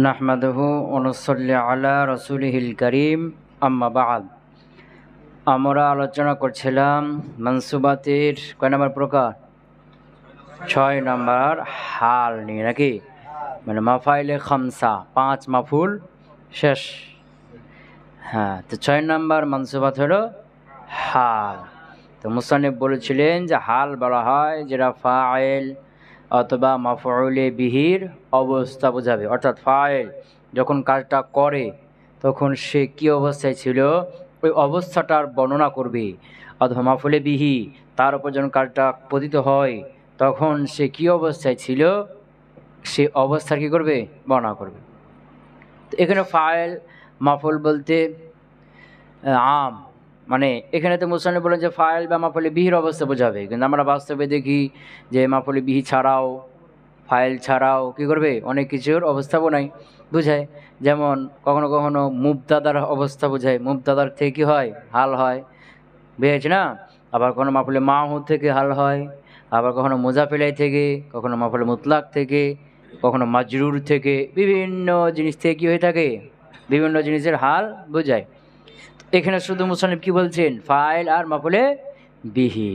নাহমাদুহু ওয়া নুসাল্লি আলা রাসূলিহিল কারীম আম্মা বা'দ। আমরা আলোচনা করছিলাম মানসুবাতের কয় নম্বর প্রকার? 6 নম্বর হাল নিয়ে, নাকি? মানে মাফাইলে খামসা, 5 মাফুল শেষ। হ্যাঁ, তো 6 নম্বর মানসুবাত হলো হাল। তো মুসান্নিফ বলেছিলেন যে হাল বলা হয় যেটা ফাইল অথবা মাফউলে বিহির অবস্থা বোঝাবে, অর্থাৎ ফাইল যখন কাজটা করে তখন সে কী অবস্থায় ছিল ওই অবস্থাটার বর্ণনা করবে, অথবা মাফউলে বিহি তার উপর যখন কাজটা পতিত হয় তখন সে কী অবস্থায় ছিল সে অবস্থার কী করবে, বর্ণনা করবে। তো এখানে ফাইল মাফউল বলতে আম, মানে এখানে তো মুসান্নিফ বলেন যে ফাইল বা মাফউলে বিহির অবস্থা বোঝাবে, কিন্তু আমরা বাস্তবে দেখি যে মাফউলে বিহি ছাড়াও ফাইল ছাড়াও কী করবে অনেক কিছুর অবস্থা বোঝায়। যেমন কখনো কখনো মুবতাদার অবস্থা বোঝায়, মুবতাদার থেকে কী হয়, হাল হয়, বুঝেছে না? আবার কখনো মাফউলে মাহু থেকে হাল হয়, আবার কখনো মুজাফিলাই থেকে, কখনো মাফউলে মুতলাক থেকে, কখনো মাজরুর থেকে, বিভিন্ন জিনিস থেকে কী হয়ে থাকে, বিভিন্ন জিনিসের হাল বোঝায়। এখানে শুধু মুসান্নিফ কি বলছেন, ফাইল আর মাফউলে বিহি।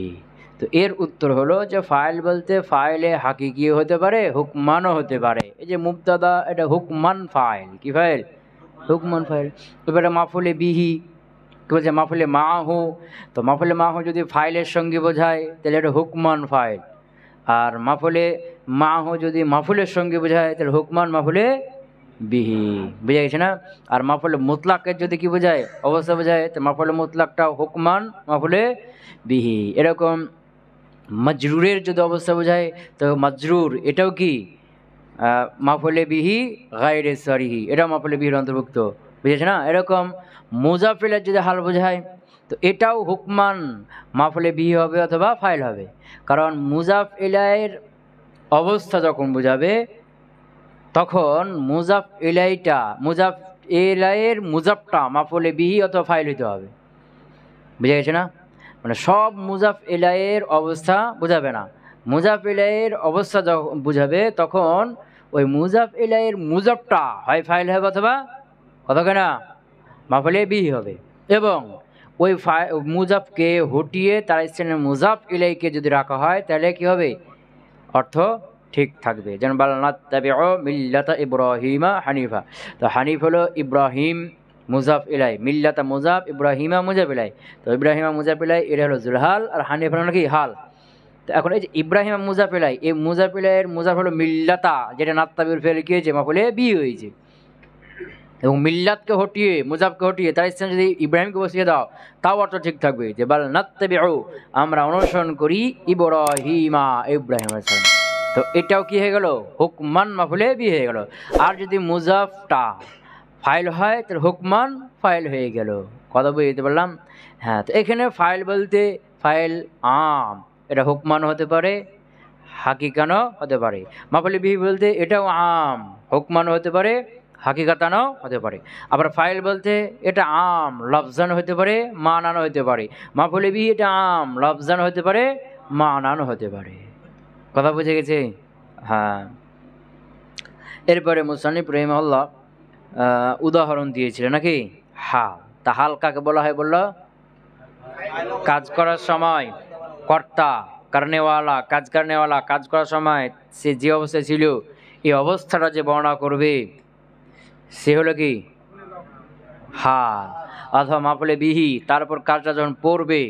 তো এর উত্তর হলো যে ফাইল বলতে ফাইলে হাকিকি হতে পারে, হুকমানও হতে পারে। এই যে মুবতাদা, এটা হুকমান ফাইল, কি ফাইল, হুকমান ফাইল। এবারে মাফউলে বিহি কি বলছে, মাফউলে মাহু। তো মাফউলে মাহু যদি ফাইলের সঙ্গে বোঝায় তাহলে এটা হুকমান ফাইল, আর মাফউলে মাহু যদি মাফউলের সঙ্গে বোঝায় তাহলে হুকমান মাফউলে বিহি, বুঝা গেছে না? আর মাফউলে মুতলাকের যদি কি বোঝায়, অবস্থা বোঝায়, তো মাফউলে মুতলাকটাও হুকমান মাফউলে বিহি। এরকম মাজরুরের যদি অবস্থা বোঝায় তো মাজরুর এটাও কি মাফউলে বিহি গায়রে সারিহি, এটাও মাফউলে বিহির অন্তর্ভুক্ত, বুঝেছে না? এরকম মুজাফিলের যদি হাল বোঝায় তো এটাও হুকমান মাফউলে বিহি হবে অথবা ফাইল হবে, কারণ মুজাফ ইলাইয়ের অবস্থা যখন বোঝাবে তখন মুজাফ ইলাইয়ের মুজাফটা মাফউলে বিহি অথবা ফাইল হইতে হবে, বুঝা গেছে না? মানে সব মুজাফ ইলাইয়ের অবস্থা বোঝাবে না, মুজাফ ইলাইয়ের অবস্থা যখন বুঝাবে তখন ওই মুজাফ ইলাইয়ের মুজাফটা হয় ফাইল হবে অথবা কতখানা মাফউলে বিহি হবে। এবং ওই মুজাফকে হটিয়ে তার স্থানে মুজাফ ইলাইকে যদি রাখা হয় তাহলে কি হবে, অর্থ ঠিক থাকবে। যেমন নাত্তাবিউ মিল্লাতা ইব্রাহিমা হানিফা, তো হানিফ হলো ইব্রাহিম মুজাফ ইলাই, মিল্লাতা মুজাফ, ইব্রাহিমা মুজাফ ইলাই। তো ইব্রাহিমা মুজাফ ইলাই এটা হলো জুলহাল, আর হানিফ হলো নাকি হাল। তো এখন এই যে ইব্রাহিমা মুজাফ ইলাই, এই মুজাফ ইলাইয়ের মুজাফ হলো মিল্লাতা, যেটা নাত্তাবিউর ফেলে কি হয়েছে, মাফউলে বিহি হয়েছে। এবং মিল্লাতকে হটিয়ে মুজাফকে হটিয়ে তার স্থানে যদি ইব্রাহিমকে বসিয়ে দাও তাও অর্থ ঠিক থাকবে, যে বাল নাত্তাবিউ আমরা অনুসরণ করি ইব্রাহিমা, ইব্রাহিম আলাইহিস সালাম। তো এটাও কি হয়ে গেল, হুকমান মাফউলে বিহি হয়ে গেল। আর যদি মুজাফটা ফাইল হয় তাহলে হুকমান ফাইল হয়ে গেল। কথা বুঝতে পারলাম? হ্যাঁ, তো এখানে ফাইল বলতে ফাইল আম, এটা হুকমান হতে পারে, হাকিকানও হতে পারে। মাফউলে বিহি বলতে এটাও আম, হুকমানও হতে পারে, হাকিকাতানও হতে পারে। আবার ফাইল বলতে এটা আম, লফজান হতে পারে, মানানো হতে পারে। মাফউলে বিহি এটা আম, লফজান হতে পারে, মানানো হতে পারে। কথা বুঝে গেছে? হ্যাঁ। এরপরে মুসান্নিফ রাহিমাহুল্লাহ উদাহরণ দিয়েছিলেন নাকি, হাল। তা হাল কাকে বলা হয় বলল, কাজ করার সময় কর্তা কারণেওয়ালা, কাজ কারণেওয়ালা কাজ করার সময় সে যে অবস্থায় ছিল এই অবস্থাটা যে বর্ণনা করবে সে হলো কি হাল। অথবা মাফউলে বিহি তারপর কাজটা যখন পড়বে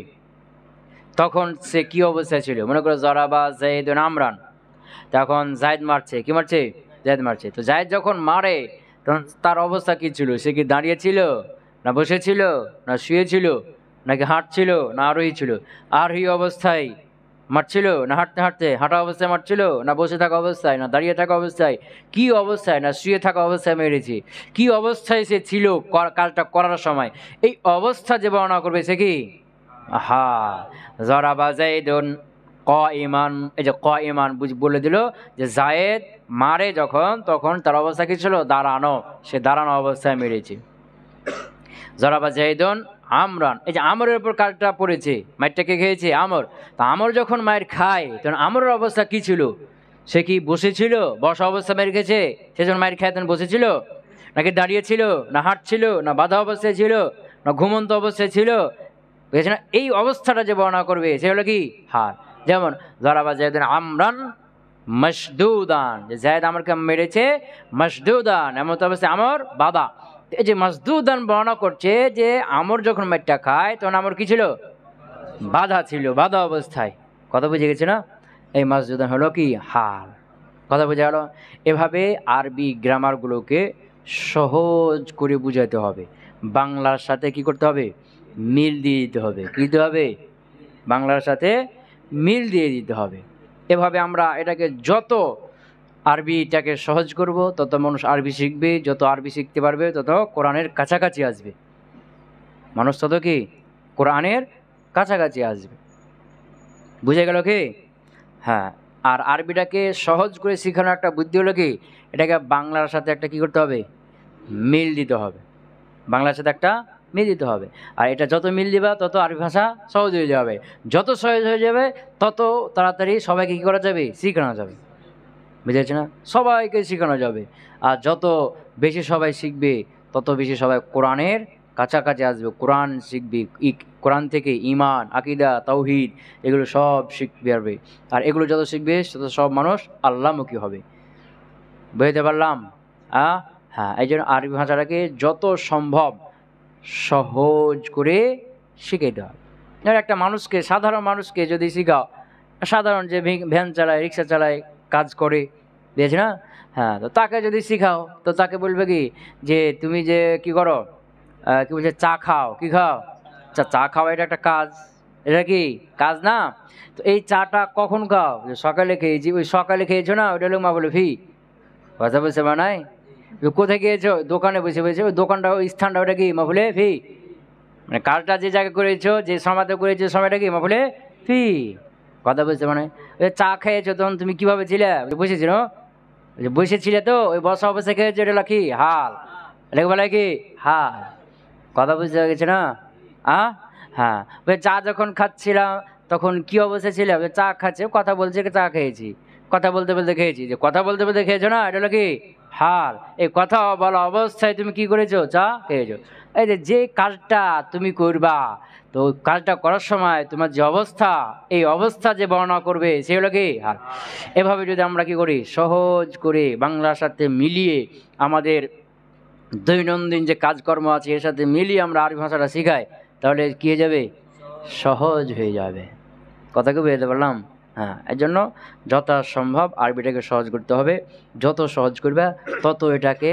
তখন সে কি অবস্থায় ছিল, মনে করো জরাবা যায়েদুন আমরান, তখন জায়েদ মারছে, কি মারছে, জায়েদ মারছে। তো জায়েদ যখন মারে তখন তার অবস্থা কি ছিল, সে কি দাঁড়িয়ে ছিল, না বসে ছিল, না শুয়ে ছিল, নাকি হাঁটছিল, না আরোহী ছিল? আরোহী অবস্থায় মারছিল, না হাঁটতে হাঁটতে হাঁটা অবস্থায় মারছিল, না বসে থাকা অবস্থায়, না দাঁড়িয়ে থাকা অবস্থায়, কি অবস্থায়, না শুয়ে থাকা অবস্থায় মেরেছে, কি অবস্থায় সে ছিল কাজটা করার সময়, এই অবস্থা যে বর্ণনা করবে সে কি জরাবা যায়েদুন কাইমান। এই যে কাইমান বলে দিল যে জায়েদ মারে যখন তখন তার অবস্থা কি ছিল, দাঁড়ানো, সে দাঁড়ানো অবস্থায় মেরেছে। জরাবা যায়েদুন আমরান, এই যে আমরের উপর কাজটা পড়েছে, মায়েরটাকে খেয়েছে আমর। তা আমর যখন মায়ের খায় তখন আমরের অবস্থা কি ছিল, সে কি বসেছিল, বসা অবস্থা মেরে খেয়েছে সেজন্য মায়ের খেতেন, বসেছিল নাকি দাঁড়িয়েছিল, না হাঁটছিল, না বাধা অবস্থায় ছিল, না ঘুমন্ত অবস্থায় ছিল, বুঝেছে না? এই অবস্থাটা যে বর্ণনা করবে সে হলো কি হাল। যেমন জরাবা জায়দিন আমরান মশদুদান, যে জায়দ আমারকে মেরেছে, মশদুদান এমন অবস্থায় আমর বাধা। এই যে মশদুদান বর্ণনা করছে যে আমর যখন মাইটটা খায় তখন আমর কি ছিল, বাধা ছিল, বাধা অবস্থায়। কথা বুঝে গেছে না? এই মশদুদান হলো কি হাল। কথা বোঝা গেল? এভাবে আরবি গ্রামারগুলোকে সহজ করে বুঝাতে হবে, বাংলার সাথে কি করতে হবে, মিল দিয়ে দিতে হবে। কী দিতে হবে? বাংলার সাথে মিল দিয়ে দিতে হবে। এভাবে আমরা এটাকে যত আরবিটাকে সহজ করব তত মানুষ আরবি শিখবে, যত আরবি শিখতে পারবে তত কোরআনের কাছাকাছি আসবে, মানুষ তত কি কোরআনের কাছাকাছি আসবে। বুঝে গেল কি? হ্যাঁ। আর আরবিটাকে সহজ করে শেখানোর একটা বুদ্ধি হলো কি, এটাকে বাংলার সাথে একটা কি করতে হবে, মিল দিতে হবে, বাংলার সাথে একটা মিল দিতে হবে। আর এটা যত মিল দিবা তত আরবি ভাষা সহজ হয়ে যাবে, যত সহজ হয়ে যাবে তত তাড়াতাড়ি সবাইকে কী করা যাবে, শেখানো যাবে। বুঝেছে না? সবাইকে শেখানো যাবে। আর যত বেশি সবাই শিখবে তত বেশি সবাই কোরআনের কাছাকাছি আসবে, কোরআন শিখবে, কোরআন থেকে ঈমান, আকীদা, তাওহীদ এগুলো সব শিখতে পারবে। আর এগুলো যত শিখবে তত সব মানুষ আল্লাহমুখী হবে। বুঝতে পারলাম? হ্যাঁ, এই জন্য আরবি ভাষাটাকে যত সম্ভব সহজ করে শিখাইতে হবে। একটা মানুষকে, সাধারণ মানুষকে যদি শেখাও, সাধারণ যে ভ্যান চালায়, রিক্সা চালায়, কাজ করে, বুঝেছি না? হ্যাঁ, তো তাকে যদি শেখাও তো তাকে বলবে কি যে তুমি যে কি করো, কি বলছে, চা খাও, কি খাও, চা খাও, এটা একটা কাজ, এটা কি কাজ না? তো এই চাটা কখন খাও? সকালে খেয়েছি। ওই সকালে খেয়েছো না, ওইটা লোক মা বলে ফি, কথা বলছে বানাই। কোথায় গিয়েছো? দোকানে বসে বসে, ওই দোকানটা, ওই স্থানটা ওটা কি মাফুলে ফি, মানে কাজটা যে জায়গায় করেছো, যে সময়তে করেছো সময়টা কি মাফুলে ফি, কথা বলছে মানে। ওই চা খেয়েছো তখন তুমি কিভাবে ছিলে, বসেছিল, বসেছিলে তো ওই বসা অবস্থায় খেয়েছো, এটা কি হাল, এটাকে বলে কি হাল। কথা বুঝতে গেছে না? হ্যাঁ, ওই চা যখন খাচ্ছিলাম তখন কি অবস্থা ছিল, চা খাচ্ছে, কথা বলছে, চা খেয়েছি, কথা বলতে বলতে খেয়েছি, যে কথা বলতে বলতে খেয়েছো না, এটা হলো কি হাল। এই কথা বলা অবস্থায় তুমি কি করেছো, চা খেয়েছো। এই যে কাজটা তুমি করবা, তো কাজটা করার সময় তোমার যে অবস্থা, এই অবস্থা যে বর্ণনা করবে সে হলো কি হাল। এভাবে যদি আমরা কি করি, সহজ করে বাংলার সাথে মিলিয়ে আমাদের দৈনন্দিন যে কাজকর্ম আছে এর সাথে মিলিয়ে আমরা আরবি ভাষাটা শেখাই, তাহলে কী হয়ে যাবে, সহজ হয়ে যাবে। কথা কি বুঝতে পারলাম? হ্যাঁ, এর জন্য যথাসম্ভব আরবিটাকে সহজ করতে হবে। যত সহজ করবে তত এটাকে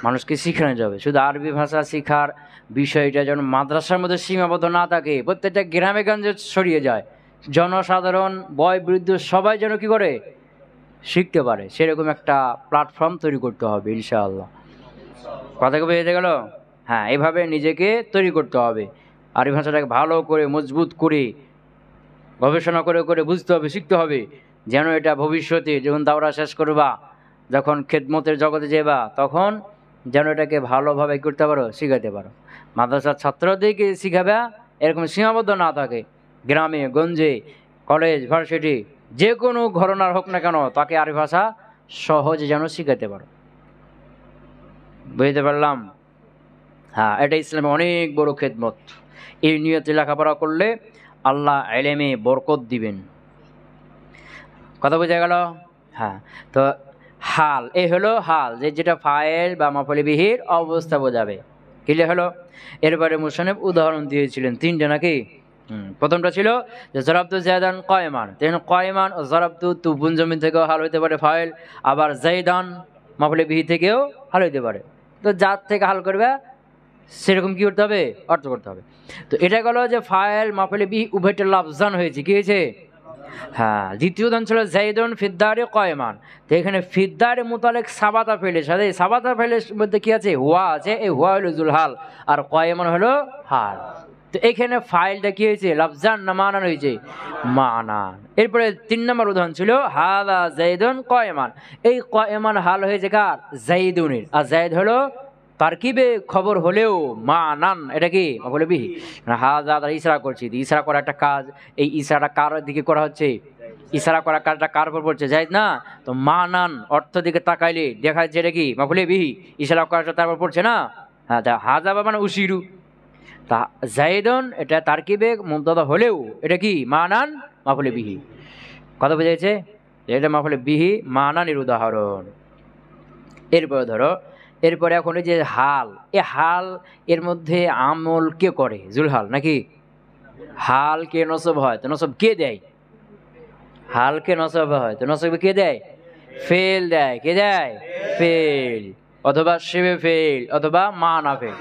মানুষকে শেখানো যাবে। শুধু আরবি ভাষা শেখার বিষয়টা যেন মাদ্রাসার মধ্যে সীমাবদ্ধ না থাকে, প্রত্যেকটা গ্রামে গঞ্জে ছড়িয়ে যায়, জনসাধারণ বয় বৃদ্ধ সবাই যেন কী করে, শিখতে পারে, সেরকম একটা প্ল্যাটফর্ম তৈরি করতে হবে ইনশাআল্লাহ। কথা কি বুঝে গেল? হ্যাঁ, এভাবে নিজেকে তৈরি করতে হবে, আরবি ভাষাটাকে ভালো করে মজবুত করে গবেষণা করে করে বুঝতে হবে, শিখতে হবে, যেন এটা ভবিষ্যতে যখন দাওরা শেষ করবা, যখন খেদমতের জগতে যাবা, তখন যেন এটাকে ভালোভাবে করতে পারো, শিখাতে পারো। মাদ্রাসার ছাত্রদেরকে শিখাবে এরকম সীমাবদ্ধ না থাকে, গ্রামে গঞ্জে, কলেজ, ভার্সিটি, যে কোনো ঘরানার হোক না কেন, তাকে আরবি ভাষা সহজে যেন শিখাতে পারো। বুঝতে পারলাম? হ্যাঁ, এটা ইসলামে অনেক বড় খেদমত। এই নিয়তে লেখাপড়া করলে আল্লাহ এলেমে বরকত দিবেন। কথা বোঝা গেল? হ্যাঁ, তো হাল, এ হলো হাল, যেটা ফাইল বা মাফুল বিহির অবস্থা বোঝাবে। ক্লিয়ার হলো? এরপরে মুসান্নিফ উদাহরণ দিয়েছিলেন তিনটে নাকি? প্রথমটা ছিল যে জরাবতু জায়দান কয়মান, কয়মান ও জরাবতু তুবুন জমিন থেকেও হাল হইতে পারে ফাইল, আবার জাইদান মাফুল বিহি থেকেও হাল হইতে পারে। তো যার থেকে হাল করবে সেরকম কী করতে হবে, অর্থ করতে হবে। তো এটা গেল যে ফাইল মাফুল বিহি উভয়টা লাফজান হয়েছে, কী হয়েছে? হ্যাঁ, দ্বিতীয় উদাহরণ ছিল জাইদুন ফিদ্দারে কয়মান। তো এখানে ফিদ্দারে মোতালেক সাবাতা ফেলে, সাথে সাবাতা ফেলের মধ্যে কি আছে, হুয়া আছে, এই হুয়া হলো জুল হাল, আর কয়মান হলো হাল। তো এখানে ফাইলটা কি হয়েছে, লাফজান না মানান হয়েছে, মানান। এরপরে 3 নম্বর উদাহরণ ছিল হাদা জাইদুন কয়মান, এই কয়মান হাল হয়েছে কার, জাইদুনের, আর জাইদ হলো তারকিবে খবর হলেও মানান, এটা কি মাফুল বিহি। হাজা ইসরা করছি, ইসরা করা একটা কাজ, এই ইসরাটা কার দিকে করা হচ্ছে, ইশারা করা কাজটা কার উপর পড়ছে? জায়েদ না? তো মানান অর্থ দিকে তাকাইলে দেখা যাচ্ছে এটা কি মাফুলে বিহি, ইশারা করাটা তার উপর পড়ছে না? হ্যাঁ, তা হাজা বা মানে উশিরু, তা জায়েদন এটা তারকিবে মুবতাদা হলেও এটা কি মানান মাফুলে বিহি। কথা বোঝা যাচ্ছে? এটা মাফুলে বিহি মানানের উদাহরণ। এরপরে ধরো, এরপরে এখন এই যে হাল, এ হাল এর মধ্যে আমল কে করে? জুলহাল নাকি? হাল কে নসব হয় তো নসব কে দেয়? হালকে নসব হয় তো নসব কে দেয়? ফেল দেয়। কে দেয়? ফেল, অথবা শিবে ফেল, অথবা মানা ফেল।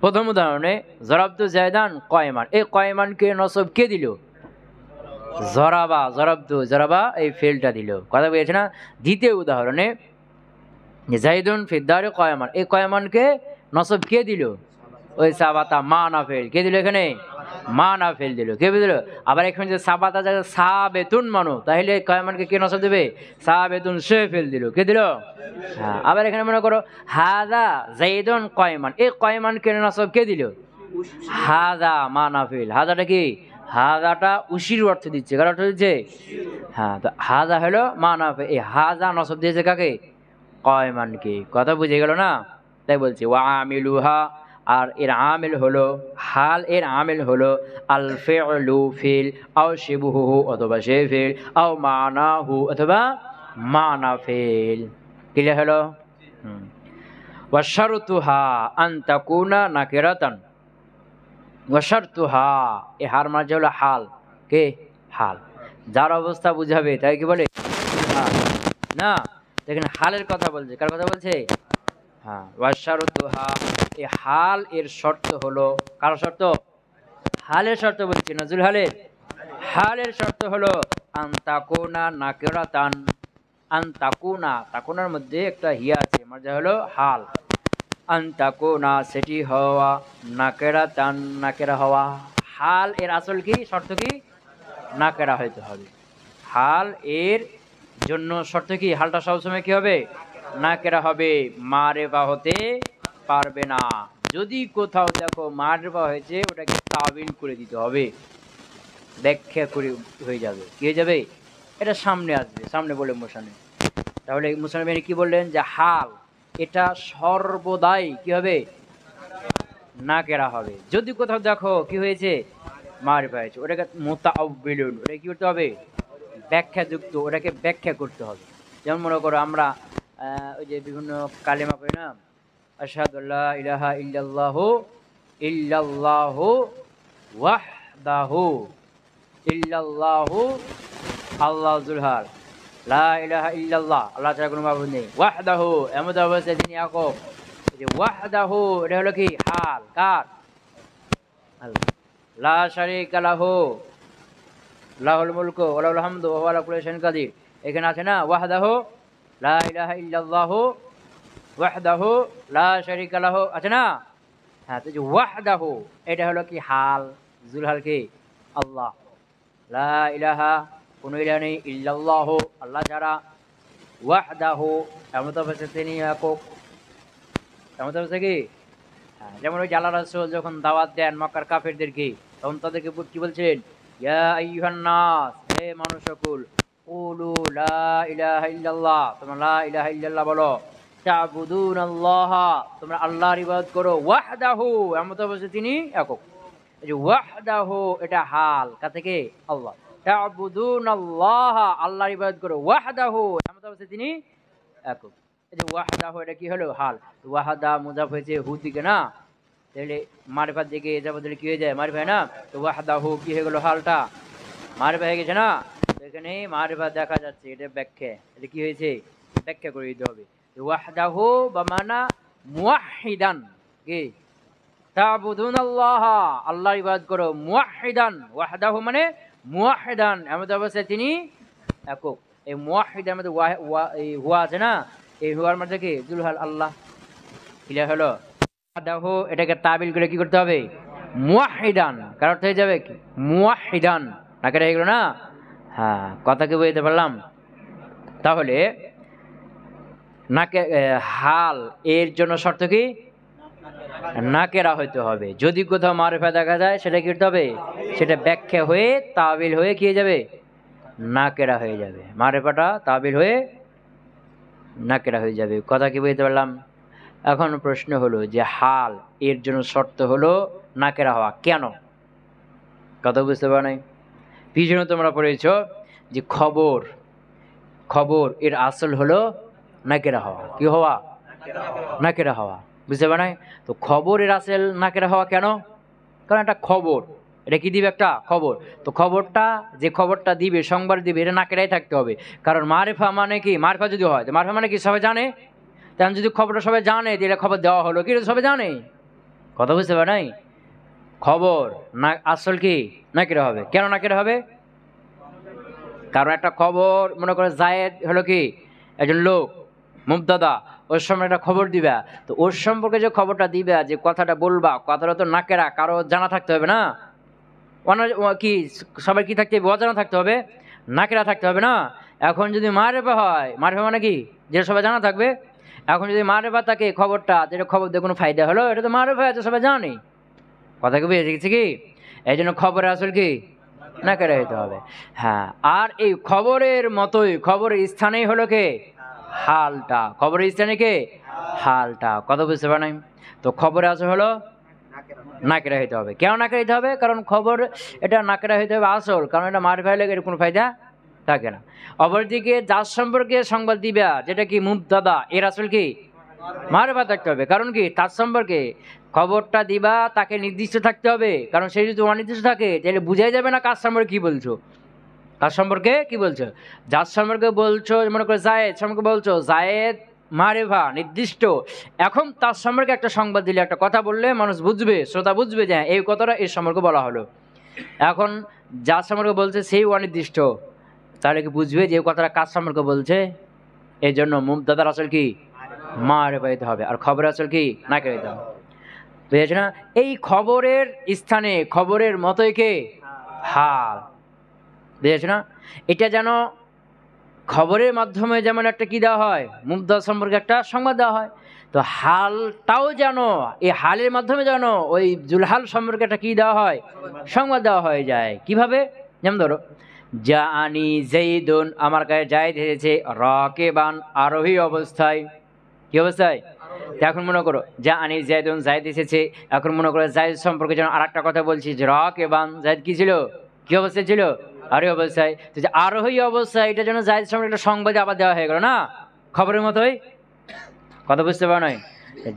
প্রথম উদাহরণে জরাবতু জায়দান কয়মান, এই কয়মানকে নসব কে দিল? জরাবা, জরাবতু জরাবা এই ফেলটা দিল। কথা বুঝেছে না? দ্বিতীয় উদাহরণে জাইদুন ফিদ্দারে কয়মান, এই কয়মানকে নসব কে দিল? ওই সাবাতা মানা ফেল। কে দিল এখানে? মানা ফেল দিল। কে দিল? আবার এখানে যে সাবাতা সাবেতুন মানো, তাহলে কয়মানকে কে নসব দেবে? সাবেতুন সে ফেল দিল। কে দিল? হ্যাঁ। আবার এখানে মনে করো হাদা জাইদুন কয়মান, এই কয়মানকে নসব কে দিল? হাদা মানা ফেল। হাদাটা কি? হাদাটা উশির অর্থ দিচ্ছে। কার অর্থ দিচ্ছে? হ্যাঁ, তো হাদা হলো মানা ফেল, এই হাদা নসব দিয়েছে কাকে? কয়মানকে। কথা বুঝে গেল না? তাই বলছি ওয়া আমিলুহা, আর এর আমিল হলো, হাল এর আমিল হলো আল ফিলু ফিল, আও শিবহুহু অথবা সে ফিল, আও মানাহু অথবা মানা ফিল। ক্লিয়ার হলো? ওয়া শারতুহা আন তাকুনা নাকিরাতান, ওয়া শারতুহা এ হার মাঝে হলো হাল। কে? হাল, যার অবস্থা বুঝাবে তাই কি বলে হাল না? দেখেন হালের কথা বলছে। কার কথা বলছে? হ্যাঁ, ওয়াশারতুহা এই হাল এর শর্ত হলো, কার শর্ত? হালের শর্ত বলছি, নজরুল হালের। হালের শর্ত হলো আনতাকুনা নাকিরাতান, আনতাকুনা, তাকুনার মধ্যে একটা হিয়া আছে, মানে হলো হাল। আনতাকুনা সেটি হওয়া, নাকিরাতান নাকিরা হওয়া। হাল এর আসল কি শর্ত কি? নাকিরা হইতে হবে। হাল এর জন্য শর্ত কি? হালটা সবসময় কি হবে? নাকেরা হবে, মারেফা হতে পারবে না। যদি কোথাও দেখো মারেফা হয়েছে, ওটাকে তাবিল করে দিতে হবে, ব্যাখ্যা করে হয়ে যাবে। কি হয়ে যাবে? এটা সামনে আসবে, সামনে বলে মোশানে। তাহলে মোশানে কি বললেন? যে হাল এটা সর্বদাই কি হবে? নাকেরা হবে। যদি কোথাও দেখো কি হয়েছে? মারেফা হয়েছে, ওটাকে মুতাআব্বিলুন, ওটা কি করতে হবে? ব্যাখ্যাযুক্ত, ওটাকে ব্যাখ্যা করতে হবে। যেমন মনে করো আমরা ওই যে বিভিন্ন কালেমা পড়ি না, আশহাদু আল্লা ইলাহা ইল্লাল্লাহু ইল্লাল্লাহু ওয়াহদাহু, ইল্লাল্লাহু আল্লাহু যুলহাল, লা ইলাহা ইল্লাল্লাহ আল্লাহ ছাড়া কোনো মাবুদ নেই, ওয়াহদাহু এমন অবস্থায় তিনি একক। যে ওয়াহদাহু এটা হলো কি? হাল। কার? আল্লাহ। লা শারীকা লাহু লাহুল মুলকু ওয়া লাহুল হামদু ওয়া হুয়া আলা কুল্লি শাইইন কাদির, এখানে আছে না ওয়াহদাহু লা ইলাহা ইল্লাল্লাহু ওয়াহদাহু লা শারীকা লাহু, আছে না? হ্যাঁ, তো যে ওয়াহদাহু এটা হলো কি? হাল। জুলহাল কি? আল্লাহ। লা ইলাহা কোনো ইলাহ নেই, ইল্লাল্লাহু আল্লাহ ছাড়া, ওয়াহদাহু এমন অবস্থা তিনি একক। এমন অবস্থা কি? হ্যাঁ, যেমন ওই আল্লাহ রাসূল যখন দাওয়াত দেন মক্কার কাফেরদেরকে, তখন তাদেরকে কি বলছেন? ইয়া আইয়ুহান নাস, হে মানুষ সকল, কুলু লা ইলাহা ইল্লাল্লাহ, তোমরা লা ইলাহা ইল্লাল্লাহ বলো, তা'বুদুনাল্লাহ তোমরা আল্লাহর ইবাদত করো, ওয়াহদাহু এমন অবস্থায় তিনি একক। এই যে ওয়াহদাহু এটা হাল, কার থেকে? আল্লাহ। তা'বুদুনাল্লাহ আল্লাহর ইবাদত করো, ওয়াহদাহু এমন অবস্থায় তিনি একক। এই যে ওয়াহদাহু এটা কি হলো? হাল। ওয়াহদা মুজাফ হয়েছে হু দিকে না, তাহলে মারিফার দিকে যাবো, তাহলে কি হয়ে যায়? মারিফা না? তো ওয়াহদাহু কি হয়ে গেল? হালটা মারিফা হয়ে গেছে না? এখানে মারিফা দেখা যাচ্ছে, এটা ব্যাখ্যা। এটা কি হয়েছে? ব্যাখ্যা করে দিতে হবে। ওয়াহদাহু বা মানা মুওয়াহহিদান, কি? তা'বুদুনাল্লাহ আল্লাহর ইবাদত করো, মুওয়াহহিদান ওয়াহদাহু মানে মুওয়াহহিদান এমন অবস্থায় তিনি একক। এই মুওয়াহহিদের মধ্যে হুয়া আছে না, এই হুয়ার মধ্যে কি? জুলহাল আল্লাহ। ক্লিয়ার হলো? ওয়াহদাহু এটাকে তাবিল করে কি করতে হবে? মুওয়াহহিদান। কার অর্থ হয়ে যাবে? কি? মুওয়াহহিদান। নাকেরা হয়ে গেল না? হ্যাঁ, কথা কি বুঝতে পারলাম? তাহলে নাকে হাল এর জন্য শর্ত কি? নাকেরা হইতে হবে। যদি কোথাও মারিফা দেখা যায়, সেটা কি করতে হবে? সেটা ব্যাখ্যা হয়ে তাবিল হয়ে কি হয়ে যাবে? নাকেরা হয়ে যাবে, মারেফাটা তাবিল হয়ে নাকেরা হয়ে যাবে। কথা কি বুঝতে পারলাম? এখন প্রশ্ন হলো যে হাল এর জন্য শর্ত হলো নাকেরা হওয়া, কেন? কথা বুঝতে পারো নাই? পিছনে তোমরা পড়েছ যে খবর, খবর এর আসল হলো নাকেরা হওয়া। কি হওয়া? নাকেরা হওয়া। বুঝতে পারো নাই? তো খবরের আসল নাকেরা হওয়া কেন? কারণ একটা খবর, এটা কি দিবে? একটা খবর। তো খবরটা, যে খবরটা দিবে, সংবাদ দিবে, এটা নাকেরাই থাকতে হবে। কারণ মারেফা মানে কি? মারেফা যদি হয়, তো মারেফা মানে কি? সবাই জানে। তেমন যদি খবরটা সবাই জানে, তাহলে খবর দেওয়া হলো কি? সবাই জানে। কথা বুঝতে পারো নাই? খবর না আসল কি নাকেরা হবে। কেন নাকেরা হবে? কারণ একটা খবর, মনে করে জায়েদ হলো কি একজন লোক, মুবতাদা, ওর সময় একটা খবর দিবা, তো ওর সম্পর্কে যে খবরটা দিবা, যে কথাটা বলবা, কথাটা তো নাকেরা, কারো জানা থাকতে হবে না? কি সবাই কি থাকতে হবে? অজানা থাকতে হবে, নাকেরা থাকতে হবে না? এখন যদি মারেফা হয়, মারেফা মানে কি? যে সবাই জানা থাকবে। এখন যদি মারেফা থাকে, খবরটা যেটা খবর দিয়ে কোনো ফায়দা হলো, এটা তো মারেফা আছে, সবাই জানে। কথা কি বুঝে গেছে কি? এই জন্য খবরের আসল কি নাকেরা হইতে হবে। হ্যাঁ, আর এই খবরের মতোই খবরের স্থানেই হলো কে? হালটা। খবরের স্থানে কে? হালটা। কথা বুঝতে পার নাই? তো খবরে আসল হলো নাকেরা হইতে হবে। কেন নাকেরা হইতে হবে? কারণ খবর এটা নাকেরা হইতে হবে আসল, কারণ এটা মার ফেলে এর কোনো ফায়দা থাকে না। অপরদিকে যার সম্পর্কে সংবাদ দিবা, যেটা কি মুবতাদা, এর আসল কি মারফা থাকতে হবে। কারণ কি? তার সম্পর্কে খবরটা দিবা, তাকে নির্দিষ্ট থাকতে হবে। কারণ সে যদি অনির্দিষ্ট থাকে, তাহলে বুঝাই যাবে না কার সম্পর্কে কি বলছো। কার সম্পর্কে কি বলছো? যার সম্পর্কে বলছো, মনে করো জায়েদ সম্পর্কে বলছো, জায়েদ মারেফা নির্দিষ্ট। এখন তার সম্পর্কে একটা সংবাদ দিলে, একটা কথা বললে, মানুষ বুঝবে, শ্রোতা বুঝবে যে এই কথাটা এর সম্পর্কে বলা হলো। এখন যার সম্পর্কে বলছে সেই অনির্দিষ্ট, তাহলে কি বুঝবে যে এই কথাটা কার সম্পর্কে বলছে? এই জন্য মুবতাদার আসল কি মারেফা হইতে হবে, আর খবরের আসল কি নাকেরা হইতে হবে। বুঝেছ না? এই খবরের স্থানে খবরের মতোই কে? হাল। বুঝেছ না? এটা যেন খবরের মাধ্যমে যেমন একটা কি দেওয়া হয়, মুবতাদা সম্পর্কে একটা সংবাদ দেওয়া হয়, তো হালটাও যেন এই হালের মাধ্যমে যেন ওই জুলহাল সম্পর্কে একটা কি দেওয়া হয়, সংবাদ দেওয়া হয়ে যায়। কিভাবে? যেমন ধরো, যা আনি জাইদুন, আমার কাছে জায়েদ এসেছে, রাকিবান, আরোহী অবস্থায়। কি অবস্থায়? এখন মনে করো যা আনি জাইদুন, জায়েদ এসেছে। এখন মনে করো জায়েদ সম্পর্কে যেন আর একটা কথা বলছি, যে রাকিবান, জায়েদ কি ছিল? কি অবস্থায় ছিল? আরোহী অবস্থায়। তো যে আরোহী অবস্থায়, এটা যেন জায়েদ সম্পর্কে একটা সংবাদে আবার দেওয়া হয়ে গেল না, খবরের মতোই। কথা বুঝতে পারো নাই?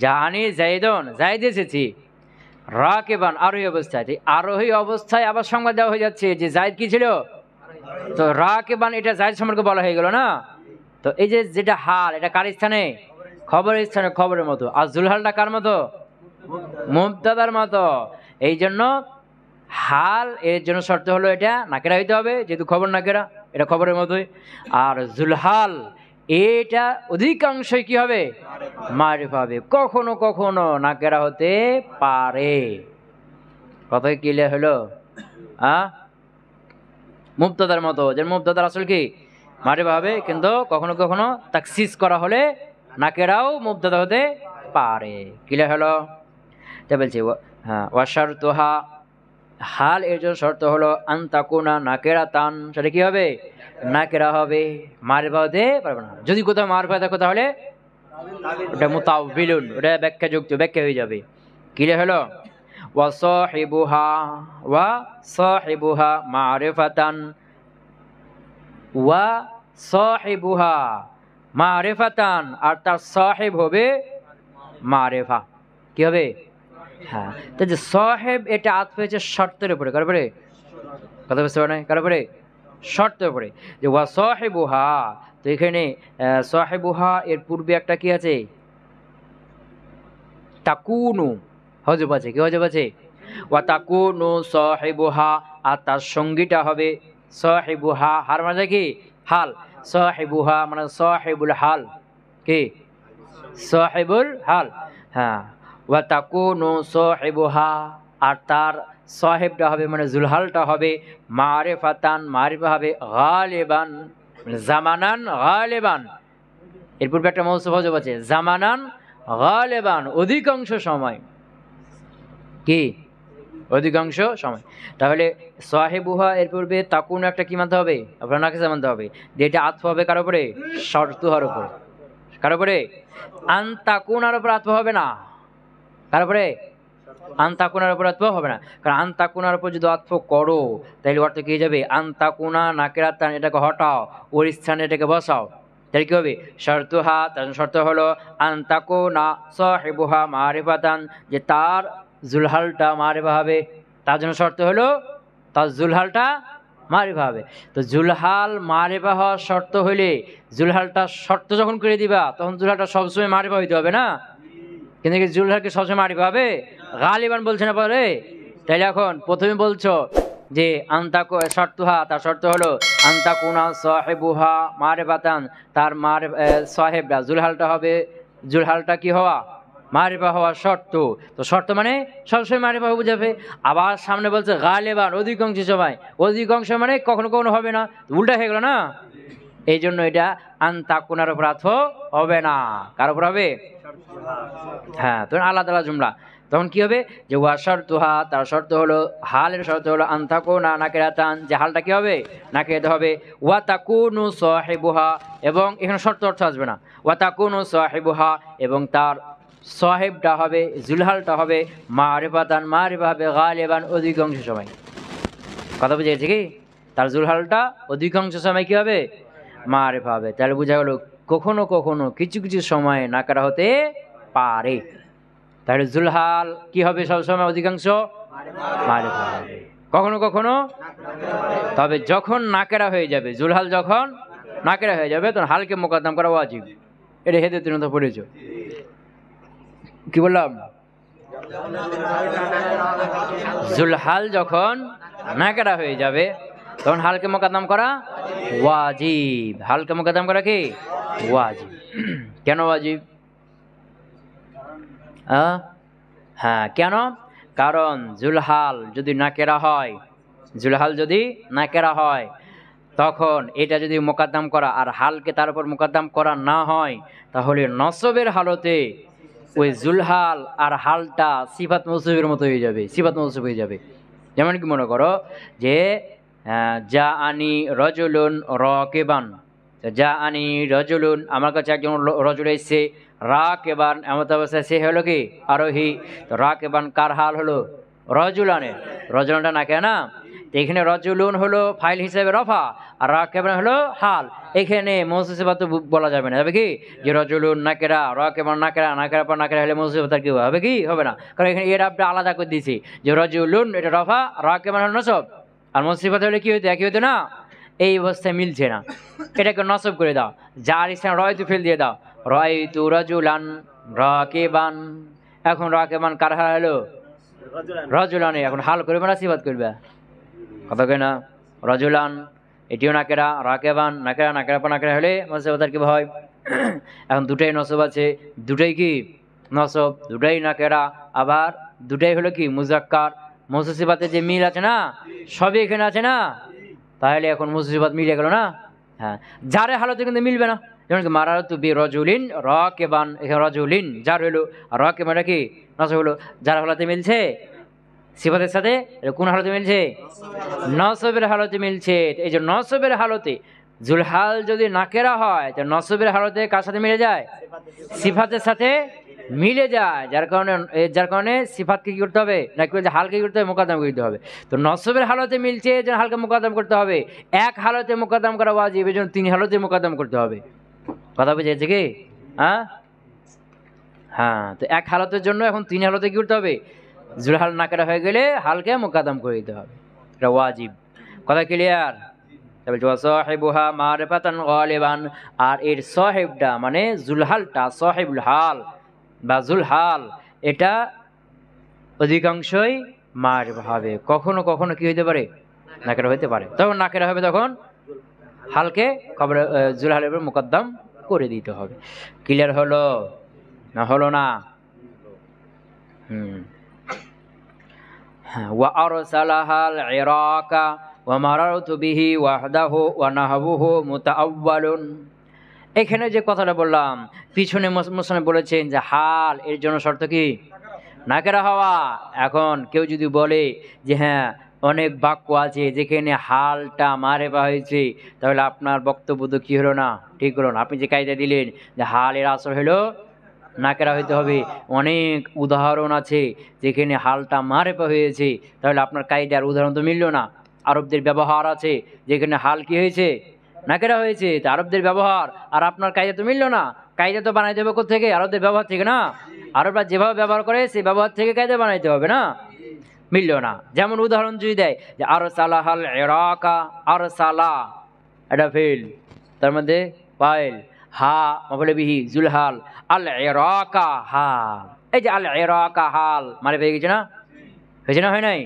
যা আনি জাইদুন, জায়েদ এসেছি, রাকিবান, আরোহী অবস্থায়। আরোহী অবস্থায় আবার সংবাদ দেওয়া হয়ে যাচ্ছে যে জায়েদ কি ছিল? তো রাকিবান, এটা জায়েদ সম্পর্কে বলা হয়ে গেল না? তো এই যে যেটা হাল, এটা কার স্থানে? খবরের স্থানে, খবরের মতো। আর জুলহালটা কার মতো? মুবতাদার মতো। এই জন্য হাল এর জন্য শর্ত হলো এটা নাকেরা হইতে হবে, যেহেতু খবর নাকেরা, এটা খবরের মতোই। আর জুলহাল এটা অধিকাংশই কি হবে? মারিফা হবে। কখনো কখনো নাকেরা হতে পারে। কথাই ক্লিয়ার হলো? মুবতাদার মতো, যে মুবতাদার আসল কি মারিফা হবে, কিন্তু কখনো কখনো তাকসিস করা হলে নাকেরাও মুবতাদা হতে পারে। ক্লিয়ার হলো? তা বলছি হ্যাঁ, ওয়াশারতুহা, হাল এর জন্য শর্ত হলো আনতাকুনা নাকেরাতান, সেটা কি হবে? নাকেরা হবে, মারিফা হতে পারবে না। যদি কোথাও মারিফা থাকে তাহলে ওটা মুতাওবিলুন, ওটা ব্যাখ্যা যুক্ত, ব্যাখ্যা হয়ে যাবে। ক্লিয়ার হলো? ওয়া সাহিবুহা মারিফাতান, ওয়া সাহিবুহা মারিফাতান, আর তার সাহেব হবে মারিফা। কি হবে? হ্যাঁ, তো যে সাহেব, এটা আতফ হয়েছে শর্তের উপরে। কার উপরে? কথা বুঝতে পারে না? কার উপরে? শর্তের উপরে। যে ওয়া সাহিবুহা, তো এখানে সাহিবুহা এর পূর্বে একটা কি আছে? তাকুনু হজব আছে। কি হজব আছে? ওয়া তাকুনু সাহিবুহা, আর তার সঙ্গীটা হবে সাহিবুহা। হার মানে কি? হাল। সাহিবুহা মানে সাহিবুল হাল। কি? সাহিবুল হাল। হ্যাঁ, ওয়া তাকুনু সাহিবুহা, আর তার সাহেবটা হবে মানে জুলহালটা হবে মারিফাতান, মারিফা হবে, গালিবান জামানান, গালিবান এর পূর্বে একটা মৌসুফ হজব আছে, জামানান গালিবান অধিকাংশ সময়। কি? অধিকাংশ সময়। তাহলে সাহেবুহা এর পূর্বে তাকুন একটা কি মানতে হবে, আপনার নাকিসা মানতে হবে, যে এটা আতফ হবে কার উপরে, শর্তুহার উপরে। কার উপরে? আন তাকুনার উপর আতফ হবে না। কার উপরে? আন তাকুনার উপর আতফ হবে না, কারণ আন তাকুনার উপর যদি আতফ করো তাহলে অর্থ কি হয়ে যাবে, আন তাকুনা নাকিরাতান, এটাকে হটাও, ওর স্থানে এটাকে বসাও, তাহলে কি হবে, শর্তুহা, তার শর্ত হলো আন তাকুনা সাহিবুহা মারিফাতান, যে তার জুলহালটা মারিফা হবে, তার জন্য শর্ত হলো তার জুলহালটা মারিফা হবে। তো জুলহাল মারিফা হওয়ার শর্ত হইলে জুলহালটা শর্ত যখন করে দিবা তখন জুলহালটা সবসময় মারিফা হইতে হবে না, কিন্তু কি জুলহালকে সবসময় মারিফা হবে? গালিবান বলছে না পরে। তাইলে এখন প্রথমে বলছো যে আন্তাকু শর্তুহা, তার শর্ত হলো আন্তাকুনা সাহেবুহা মারিফাতান, তার সাহেবরা জুলহালটা হবে, জুলহালটা কি হওয়া, মারিফা হওয়া শর্ত। তো শর্ত মানে সবসময় মারিফা বুঝাবে। আবার সামনে বলছে গালেবান, অধিকাংশ সময়, অধিকাংশ মানে কখনো কখনো হবে না, উল্টা হয়ে গেল না, এই জন্য এটা আন্তাকুনার উপর আতফ হবে না, কার উপর হবে? হ্যাঁ, তখন আলাদা আলাদা জুমলা, তখন কি হবে, যে ওয়া শর্তুহা, তার শর্ত হলো, হালের শর্ত হলো আনতাকুনা নাকিরাতান, যে হালটা কি হবে, নাকিরাত হবে, ওয়া তাকুনু সাহিবুহা, এবং এখানে শর্ত অর্থ আসবে না, ওয়া তাকুনু সাহিবুহা, এবং তার সাহেবটা হবে, জুলহালটা হবে মারিফাতান, মারিফা হবে গালিবান, অধিকাংশ সময়। কথা বুঝে গেছে কি? তার জুলহালটা অধিকাংশ সময় কি হবে, মারিফা হবে। তাহলে বোঝা গেল কখনো কখনো কিছু কিছু সময় নাকারা হতে পারে। তাহলে জুলহাল কি হবে সবসময়, অধিকাংশ মারিফা হবে, কখনো কখনো। তবে যখন নাকেরা হয়ে যাবে, জুলহাল যখন নাকেরা হয়ে যাবে তখন হালকে মোকদ্দম করা ওয়াজিব। এটা হেদে তুমি তো পড়েছ, কি বললাম? জুলহাল যখন নাকেরা হয়ে যাবে তখন হালকে মোকদ্দম করা ওয়াজিব। হালকে মোকদ্দম করা কি ওয়াজিব। কেন ওয়াজিব? হ্যাঁ, কেন? কারণ জুলহাল যদি নাকেরা হয়, জুলহাল যদি নাকেরা হয় তখন এটা যদি মোকদ্দম করা আর হালকে তার উপর মোকদ্দম করা না হয় তাহলে নসবের হালতে ওই জুলহাল আর হালটা সিফাত মৌসুফের মতো হয়ে যাবে, সিফাত মৌসুফ হয়ে যাবে। যেমন কি মনে করো যে যা আনি রজুলুন রাকিবান, যা আনি রজুলুন, আমার কাছে একজন রজুল এসছে, রাকিবান এমত অবস্থায় সে হলো কি আরোহী। তো রাকিবান কার হাল হলো, রজুলানের, রজুলানটা না কেন না, তো এখানে রজুলুন হলো ফাইল হিসেবে রফা আর রাকিবান হলো হাল। এখানে মৌসুফিবাত তো বলা যাবে না, যাবে কি যে রজুলুন নাকেরা, রাকিবান নাকেরা, নাকেরা পর নাকেরা হলে মৌসুফিবাত কি হবে, কি হবে না, কারণ এখানে এর আপনি আলাদা করে দিয়েছি যে রজুলুন এটা রফা, রাকিবান হলো নসব, আর মৌসুফিবাত হলে কি হইতো, একই হইতো না। এই অবস্থায় মিলছে না, এটাকে নসব করে দাও, যার স্থান রয়তু ফেল দিয়ে দাও, রয়তু রজুলান রাকিবান। এখন রাকিবান কার হাল হলো, রজুলানে, এখন হাল করবে না সিফাত করবে, কথা কয় না, রজুলান এটিও নাকেরা, রাকিবান নাকেরা, নাকেরা পর নাকেরা হলে মৌসুফিবাত কি হয়। এখন দুটাই নসব আছে, দুটাই কি নসব, দুটাই নাকেরা, আবার দুটাই হলো কি মুজাক্কার। মৌসুফিবাতে যে মিল আছে না, সবই এখানে আছে না, তাহলে এখন মৌসুফিবাত মিলে গেল না। হ্যাঁ, যারে হালতে কিন্তু মিলবে না, যেমন কি মারাতু বি রজুলিন রাকিবান, এখানে রজুলিন যার হইলো, আর রাকিবান কি নসব হলো, যার হালতে মিলছে সিফাতের সাথে, কোন হালতে মিলছে, নসবের হালতে মিলছে। এই যে নসবের হালতে জুলহাল যদি নাকেরা হয় তো নসবের হালতে কার সাথে মিলে যায়, সিফাতের সাথে মিলে যায়, যার কারণে সিফাতকে কি করতে হবে, নাকি বলছে হালকে করতে হবে, মোকদ্দম করতে হবে। তো নসবের হালতে মিলছে যে হালকে মোকদ্দম করতে হবে, এক হালতে মোকদ্দম করা ওয়াজিব, এই জন্য 3 হালতে মোকদ্দম করতে হবে। কথা বুঝেছে কি? হ্যাঁ, তো এক হালতের জন্য এখন 3 হালতে কি করতে হবে, জুলহাল নাকেরা হয়ে গেলে হালকে মোকদ্দম করে দিতে হবে, এটা ওয়াজিব। কথা ক্লিয়ার? সাহেবুহা মারিফাতান গালিবান, আর এর সাহেবটা মানে জুলহালটা, সাহেবুল হাল বা জুলহাল, এটা অধিকাংশই মারিফা হবে, কখনো কখনো কি হইতে পারে, নাকেরা হইতে পারে, তখন নাকেরা হবে তখন হালকে খবর জুলহালের উপর মোকদ্দম করে দিতে হবে। ক্লিয়ার হলো না, হলো না? ওয়া আরসালাহাল ইরাকা ওয়া মারারতু বিহি ওয়াহদাহু ওয়া নাহবুহু মুতাআওয়ালুন। এখানে যে কথাটা বললাম, পিছনে মুসলিম বলেছেন যে হাল এর জন্য শর্ত কি নাকেরা হওয়া। এখন কেউ যদি বলে যে হ্যাঁ অনেক বাক্য আছে যেখানে হালটা মারেফা হয়েছে, তাহলে আপনার বক্তব্য তো কী হলো না, ঠিক হলো না। আপনি যে কায়দা দিলেন যে হালের আসর হলো নাকেরা হইতে হবে, অনেক উদাহরণ আছে যেখানে হালটা মারেফা হয়েছে, তাহলে আপনার কায়দার উদাহরণ তো মিলল না। আরবদের ব্যবহার আছে যেখানে হাল কি হয়েছে, নাকেরা হয়েছে, তা আরবদের ব্যবহার আর আপনার কায়দা তো মিলল না। কায়দা তো বানাইতে হবে কোত্থেকে? আরবদের ব্যবহার থেকে না। আরবরা যেভাবে ব্যবহার করে সেই ব্যবহার থেকে কায়দা বানাইতে হবে না, মিলল না। যেমন উদাহরণ যদি দেয় যে আরসালাহাল ইরাকা, আরসালা এটা ফেল, তার মধ্যে ফাইল, হা মাফউল বিহি, জুলহাল, আল ইরাকা হাল। এই যে আল ইরাকা হাল মানে পেয়ে গেছে না, হয়েছে না, হয় নাই?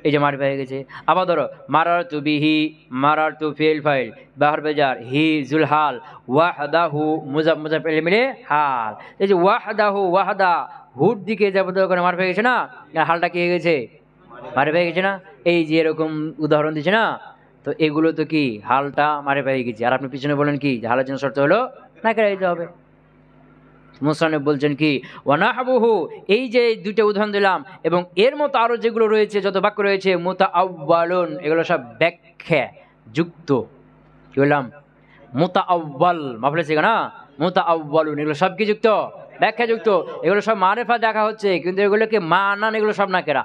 এই যে মারি পেয়ে গেছে। আবার ধরো মারার তু বিহি, মারার তু ফেল ফাইল, বাহর বেজার, হি জুলহাল, ওয়াহদাহু মুজাফ মুজাফ এলে মিলে হাল। এই যে ওয়াহদাহু, ওয়াহদা হুর দিকে যাবো তো ওখানে মার পেয়ে গেছে না, হালটা কি হয়ে গেছে, মারে পেয়ে গেছে না। এই যে এরকম উদাহরণ দিচ্ছে না, তো এগুলো তো কি হালটা মারে পেয়ে গেছে। আর আপনি পিছনে বলেন কি যে হালের জন্য শর্ত হলো নাকেরা দিতে হবে। মুসান্নিফ বলছেন কি ওয়ানাহবুহু, এই যে দুইটা উদাহরণ দিলাম এবং এর মতো আরো যেগুলো রয়েছে, যত বাক্য রয়েছে মুতাআওয়ালুন, এগুলো সব ব্যাখ্যা যুক্ত। কি বললাম? মুতাআওয়াল মাফলে শেখা না, মুতাআওয়ালুন এগুলো সব কি যুক্ত, ব্যাখ্যা যুক্ত। এগুলো সব মারেফা দেখা হচ্ছে, কিন্তু এগুলোকে মানান, এগুলো সব নাকেরা।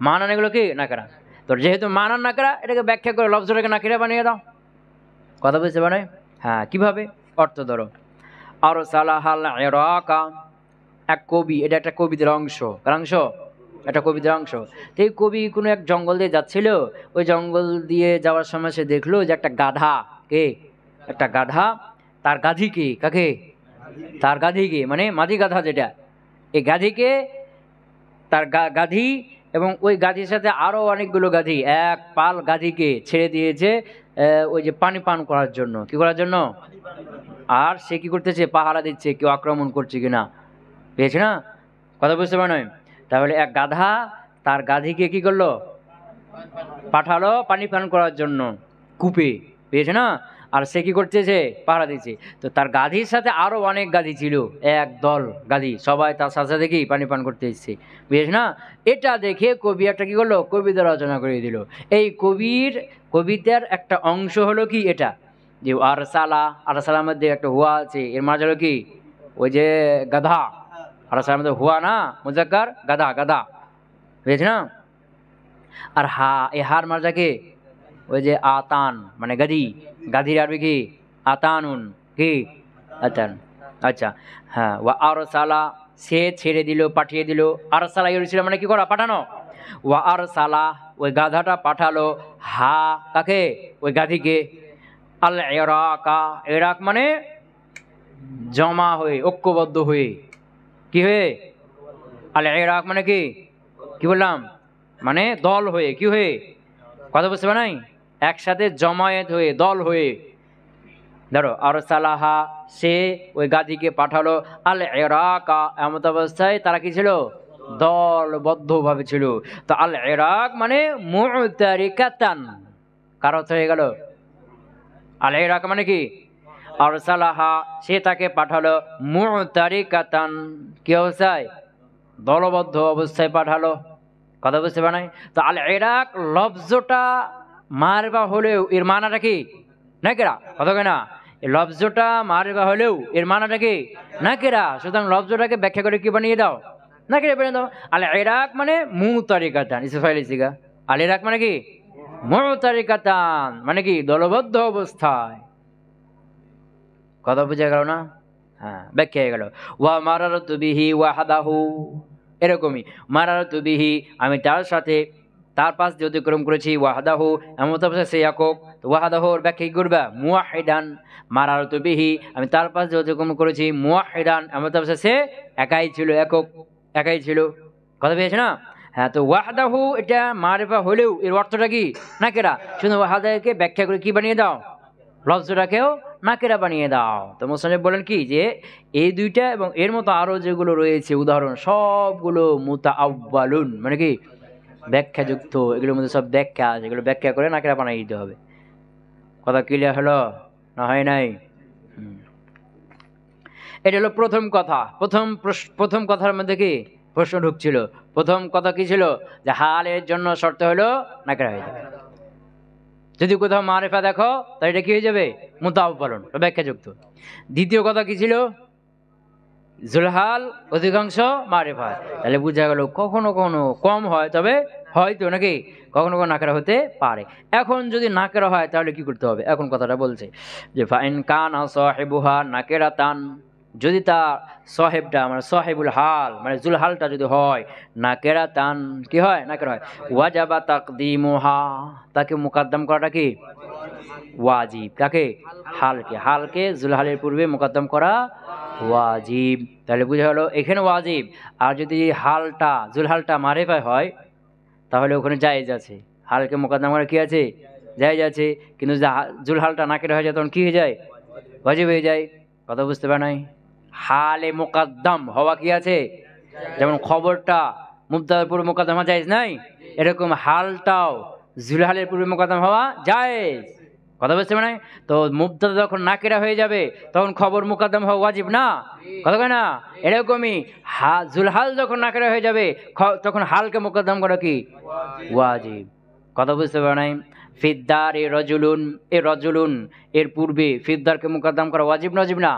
মানান এগুলো কি নাকেরা। তো যেহেতু মানান নাকেরা, এটাকে ব্যাখ্যা করে লফজটাকে নাকেরা বানিয়ে দাও। কথা বুঝতে পারে? হ্যাঁ, কিভাবে? অর্থ ধরো আরসালাহাল ইরাকা, এক কবি, এটা একটা কবিদের অংশ, কার অংশ? একটা কবিদের অংশ। তো এই কবি কোনো এক জঙ্গল দিয়ে যাচ্ছিল, ওই জঙ্গল দিয়ে যাওয়ার সময় সে দেখলো যে একটা গাধা, কে? একটা গাধা, তার গাধীকে, কাকে? তার গাধীকে, মানে মাঝি গাধা যেটা, এই গাধীকে, তার গাধী এবং ওই গাধীর সাথে আরও অনেকগুলো গাধী, এক পাল গাধীকে ছেড়ে দিয়েছে ওই যে পানি পান করার জন্য। কি করার জন্য? আর সে কি করতেছে? পাহারা দিচ্ছে কেউ আক্রমণ করছে কিনা, পেয়েছে না? কথা বুঝতে পারে নয়? তাহলে এক গাধা তার গাধীকে কি করলো? পাঠালো পানি পান করার জন্য কূপে, পেয়েছে না? আর সে কি করতেছে? পাহারা দিচ্ছে। তো তার গাধীর সাথে আরও অনেক গাধী ছিল, এক দল গাধী, সবাই তার সাথে সাথে কি পানি পান করতে এসছে, বুঝেছ না? এটা দেখে কবি একটা কি করলো? কবিতা রচনা করে দিল। এই কবিতার একটা অংশ হলো কি এটা, যে আরসালা, আরসালার মধ্যে একটা হুয়া আছে, এর মাঝে হলো কি ওই যে গাধা, আরসালার মধ্যে হুয়া না মুজাক্কার, গাধা, গাধা, বুঝেছ না? আর হা, এ হার মাঝে কি ওই যে আতান, মানে গাধি, গাধির আরবি কি? আতানুন, কি? আতান। আচ্ছা, হ্যাঁ। ওয়া আরসালা, সে ছেড়ে দিল, পাঠিয়ে দিল। আরসালা ইউরসিলা মানে কি করা? পাঠানো। ওয়া আরসালা, ওই গাধাটা পাঠালো, হা কাকে? ওই গাধিকে। আল ইরাকা, ইরাক মানে জমা হয়ে, ঐক্যবদ্ধ হয়ে, কি হয়ে? আল ইরাক মানে কি? কি বললাম? মানে দল হয়ে, কি হয়ে? কথা বুঝতে পারে নাই? একসাথে জমায়েত হয়ে, দল হয়ে। ধরো আরসালাহা, সে ওই গাদিকে পাঠালো, আল ইরাকা, এমত অবস্থায় তারা কি ছিল? দলবদ্ধভাবে ছিল। তো আল ইরাক মানে মুতারিকাতান, কার অর্থ হয়ে গেল? আল ইরাক মানে কি? আরসালাহা, সে তাকে পাঠালো, মুতারিকাতান, কি অবস্থায়? দলবদ্ধ অবস্থায় পাঠালো। কথা বুঝতে পারে নাই? তো আল ইরাক লফজটা মারবা হলেও এর মানাটা কি? নাকেরা। কথা কয় না? এই লফজটা মারবা হলেও এর মানাটা কি? নাকেরা। সুতরাং লফজটাকে ব্যাখ্যা করে কি বানিয়ে দাও? নাকেরা বানিয়ে দাও। আল ইরাক মানে মুতারিকাতান, ইসফাইল সিগা। আল ইরাক মানে কি? মুতারিকাতান মানে কি? দলবদ্ধ অবস্থায়। কথা বুঝে গেল না? হ্যাঁ, ব্যাখ্যা হয়ে গেল। ওয়া মারারতু বিহি ওয়াহদাহু, এরকমই মারারতু বিহি, আমি তার সাথে, তার পাশ দিয়ে অতিক্রম করেছি, ওয়াহদাহু এমন অবস্থায় সে একক। তো ওয়াহদাহুর ব্যাখ্যা কি করবা? মুওয়াহিদান। মারারতু বিহি, আমি তার পাশ দিয়ে অতিক্রম করেছি, মুওয়াহিদান এমন অবস্থায় সে একাই ছিল, একক, একাই ছিল। কথা পেয়েছে না? হ্যাঁ। তো ওয়াহদাহু এটা মারিফা হলেও এর অর্থটা কি? নাকেরা। শুধু ওয়াহদাকে ব্যাখ্যা করে কি বানিয়ে দাও? লফজটাকেও নাকেরা বানিয়ে দাও। তো মুসান্নিফ বলেন কি যে এই দুইটা এবং এর মতো আরো যেগুলো রয়েছে উদাহরণ, সবগুলো মুতাআওয়ালুন মানে কি? ব্যাখ্যাযুক্ত। এগুলোর মধ্যে সব ব্যাখ্যা আছে, এগুলো ব্যাখ্যা করে নাকেরা বানিয়ে দিতে হবে। কথা ক্লিয়ার হলো না হয় নাই? এটা হলো প্রথম কথা। প্রথম কথার মধ্যে কি? প্রশ্ন ঢুকছিল। প্রথম কথা কি ছিল? যে হালের জন্য শর্ত হলো নাকিরা হয়ে যাবে। যদি কোথাও মারিফা দেখো তাহলে এটা কি হয়ে যাবে? মুতাআব্বালুন, ব্যাখ্যাযুক্ত। দ্বিতীয় কথা কি ছিল? জুলহাল অধিকাংশ মারিফা। তাহলে বোঝা গেল কখনো কখনো কম হয়, তবে হয়তো নাকি কখনো কখনো নাকেরা হতে পারে। এখন যদি নাকেরা হয় তাহলে কি করতে হবে? এখন কথাটা বলছে যে ফাইন কানা সাহিবুহা নাকেরাতান, যদি তার সাহেবটা মানে সাহেবুল হাল মানে জুলহালটা যদি হয় নাকেরাতান, কি হয়? নাকেরা হয়। ওয়াজাবা তাকদিমুহা, তাকে মুকদ্দম করাটা কি ওয়াজিব। কাকে? হালকে। হালকে জুলহালের পূর্বে মুকদ্দম করা ওয়াজিব। তাহলে বুঝা গেল এখানে ওয়াজিব। আর যদি হালটা জুলহালটা মারিফা হয় তাহলে ওখানে জায়েজ আছে, হালকে মুকদ্দম করা কি আছে? জায়েজ আছে। কিন্তু জুলহালটা নাকিরা হয়ে যায় তখন কি হয়ে যায়? ওয়াজিব হয়ে যায়। কথা বুঝতে পারে নাই? হালে মুকদ্দম হওয়া কি আছে? যেমন খবরটা মুবতাদার পূর্বে মুকদ্দম হওয়া জায়েজ নাই, এরকম হালটাও জুলহালের পূর্বে মুকদ্দম হওয়া জায়েজ। কথা বুঝতে পারে নাই? তো মুবতাদা যখন নাকিরা হয়ে যাবে তখন খবর মুকদ্দম হওয়া ওয়াজিব না? কথা কয় না? এরকমই জুলহাল যখন নাকিরা হয়ে যাবে তখন হালকে মুকদ্দম করা কি ওয়াজিব। কথা বুঝতে পারে নাই? ফিদ্দার এ রজুলুন, এ রজুলুন এর পূর্বে ফিদ্দারকে মুকদ্দম করা ওয়াজিব না ওয়াজিব না?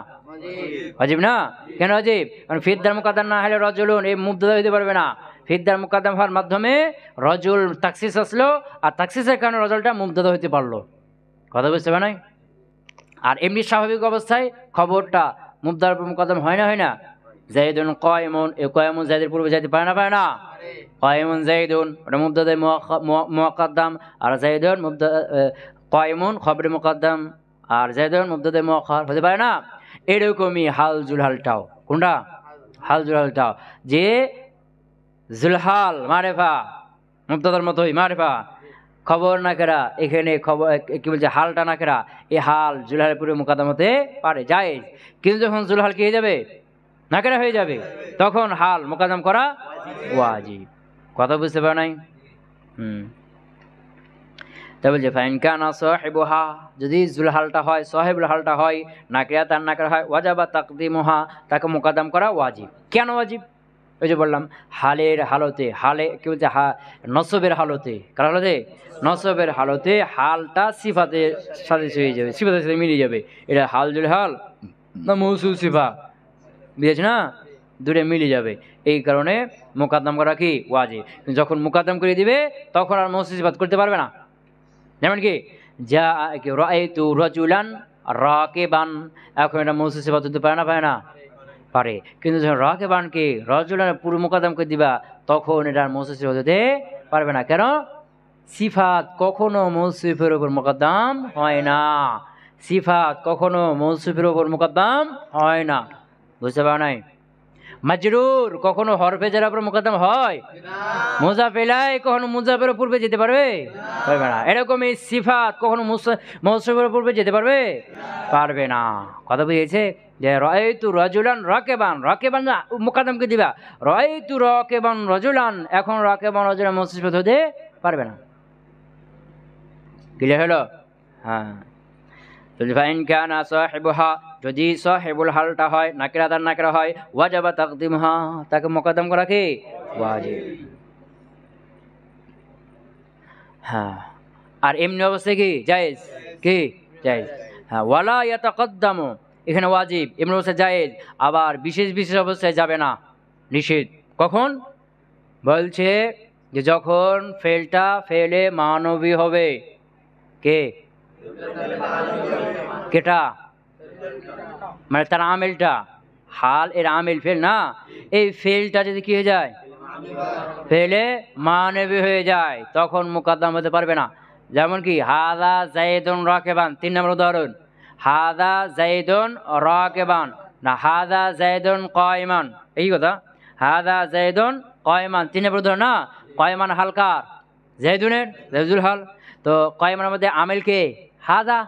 ওয়াজিব না। কেন ওয়াজিব? কারণ ফিদ্দার মুকদ্দম না হলে রজুলুন এই মুবতাদা হতে পারবে না। ফিদ্দার মুকদ্দম হওয়ার মাধ্যমে রজুল তাকসিস আসলো, আর তাকসিসের কারণে রজুলটা মুবতাদা হতে পারলো। কথা বুঝতে পারে নাই? আর এমনি স্বাভাবিক অবস্থায় খবরটা মুবতাদার উপর মুকদ্দম হয় না হয় না? যাইদুন কায়িমুন, এই কায়িমুন যাইদের পূর্বে যাইতে পারে না পারে না? কায়িমুন যাইদুন ওটা মুবতাদা মুআক্কাদ্দাম, আর যাইদুন মুবতাদা কায়িমুন খবরে মুকদ্দম, আর যাইদুন মুবতাদা মুআক্খার হতে পারে না? এরকমই হাল জুলহালটাও। কোনটা? হাল জুলহালটাও যে জুলহাল মারিফা মুবতাদার মতোই মারিফা, খবর নাকেরা এখানে খবর কি বলছে হালটা নাকেরা, এই হাল জুলহালের পূর্বে মুকদ্দম হতে পারে জায়েজ। কিন্তু যখন জুলহাল কি হয়ে যাবে? নাকেরা হয়ে যাবে, তখন হাল মুকদ্দম করা ওয়াজিব। কথা বুঝতে পারে নাই? তা বলছে ফাইন কানা সাহিবুহা, যদি জুলহালটা হয় সাহেবুল হালটা হয় নাকিরা তার নাকেরা হয় ওয়াজাবা তাকদিমুহা, তাকে মুকদ্দম করা ওয়াজিব। কেন ওয়াজিব? ওই যে বললাম হালের হালতে, হালে কি বলছে নসবের হালতে, কার হালতে? নসবের হালতে হালটা সিফাতের সাথে হয়ে যাবে, সিফাতের সাথে মিলে যাবে। এটা হাল জুলহাল না মৌসুল সিফা, বুঝেছ না? দূরে মিলে যাবে। এই কারণে মুকদ্দম করা কি ওয়াজিব। যখন মুকদ্দম করে দিবে তখন আর মৌসুল সিফাত করতে পারবে না। যেমন কি যা রাআইতু রাজুলান রাকিবান, এখন এটা মৌসুল সিফাত হতে পারে না পারে না? পারে। কিন্তু যখন রাকিবানকে রাজুলানের পুরো মুকদ্দম করে দিবা তখন এটার মৌসুল সিফাত হতে পারবে না। কেন? সিফাত কখনো মৌসুফের উপর মুকদ্দম হয় না। সিফাত কখনো মৌসুফের উপর মুকদ্দম হয় না। বুঝতে পারো নাই? মাজরুর কখনো হরফে জারের উপর মুকদ্দম হয়? মুজাফ ইলাইহি কখনো মুজাফের পূর্বে যেতে পারবে? পারবে না। এরকমই সিফাত কখনো মৌসুফের পূর্বে যেতে পারবে? পারবে না। কথা বুঝেছে? যে রাআইতু রাজুলান রাকিবান, রাকিবান মুকদ্দমকে দিবা, রাআইতু রাকিবান রাজুলান, এখন রাকিবান রাজুলান মৌসুফ হতে পারবে না। ক্লিয়ার হলো? হ্যাঁ। ফাইন কানা সাহিবুহা, যদি সাহিবুল হালটা হয় নাকিরা তার নাকিরা হয় ওয়াজাবা তাকদিমুহা, তাকে মুকদ্দম করা কি ওয়াজিব। হ্যাঁ। আর এমনি অবস্থায় কি জায়েজ? কি জায়েজ? হ্যাঁ। ওয়ালা ইয়াতাকাদ্দামু, এখানে ওয়াজিব, এমনি অবস্থায় জায়েজ। আবার বিশেষ বিশেষ অবস্থায় যাবে না, নিষেধ। কখন? বলছে যে যখন ফেলটা ফেলে মানবী হবে। কে? কেটা? মানে তার আমেলটা, হাল এর আমেল ফেল না, এই ফেলটা যদি কি হয়ে যায়? ফেলে মানবী হয়ে যায় তখন মুকদ্দম হতে পারবে না। যেমন কি হাদা যাইদুন রাকিবান, 3 নম্বর উদাহরণ। হাদা যাইদুন রাকিবান না হাদা যাইদুন কায়িমান, এই কথা। হাদা যাইদুন কায়িমান 3 নম্বর উদাহরণ না? কায়িমান হালকার যাইদুনের, যাইদুল হাল। তো কায়িমানের মধ্যে আমেল কে? হাদা।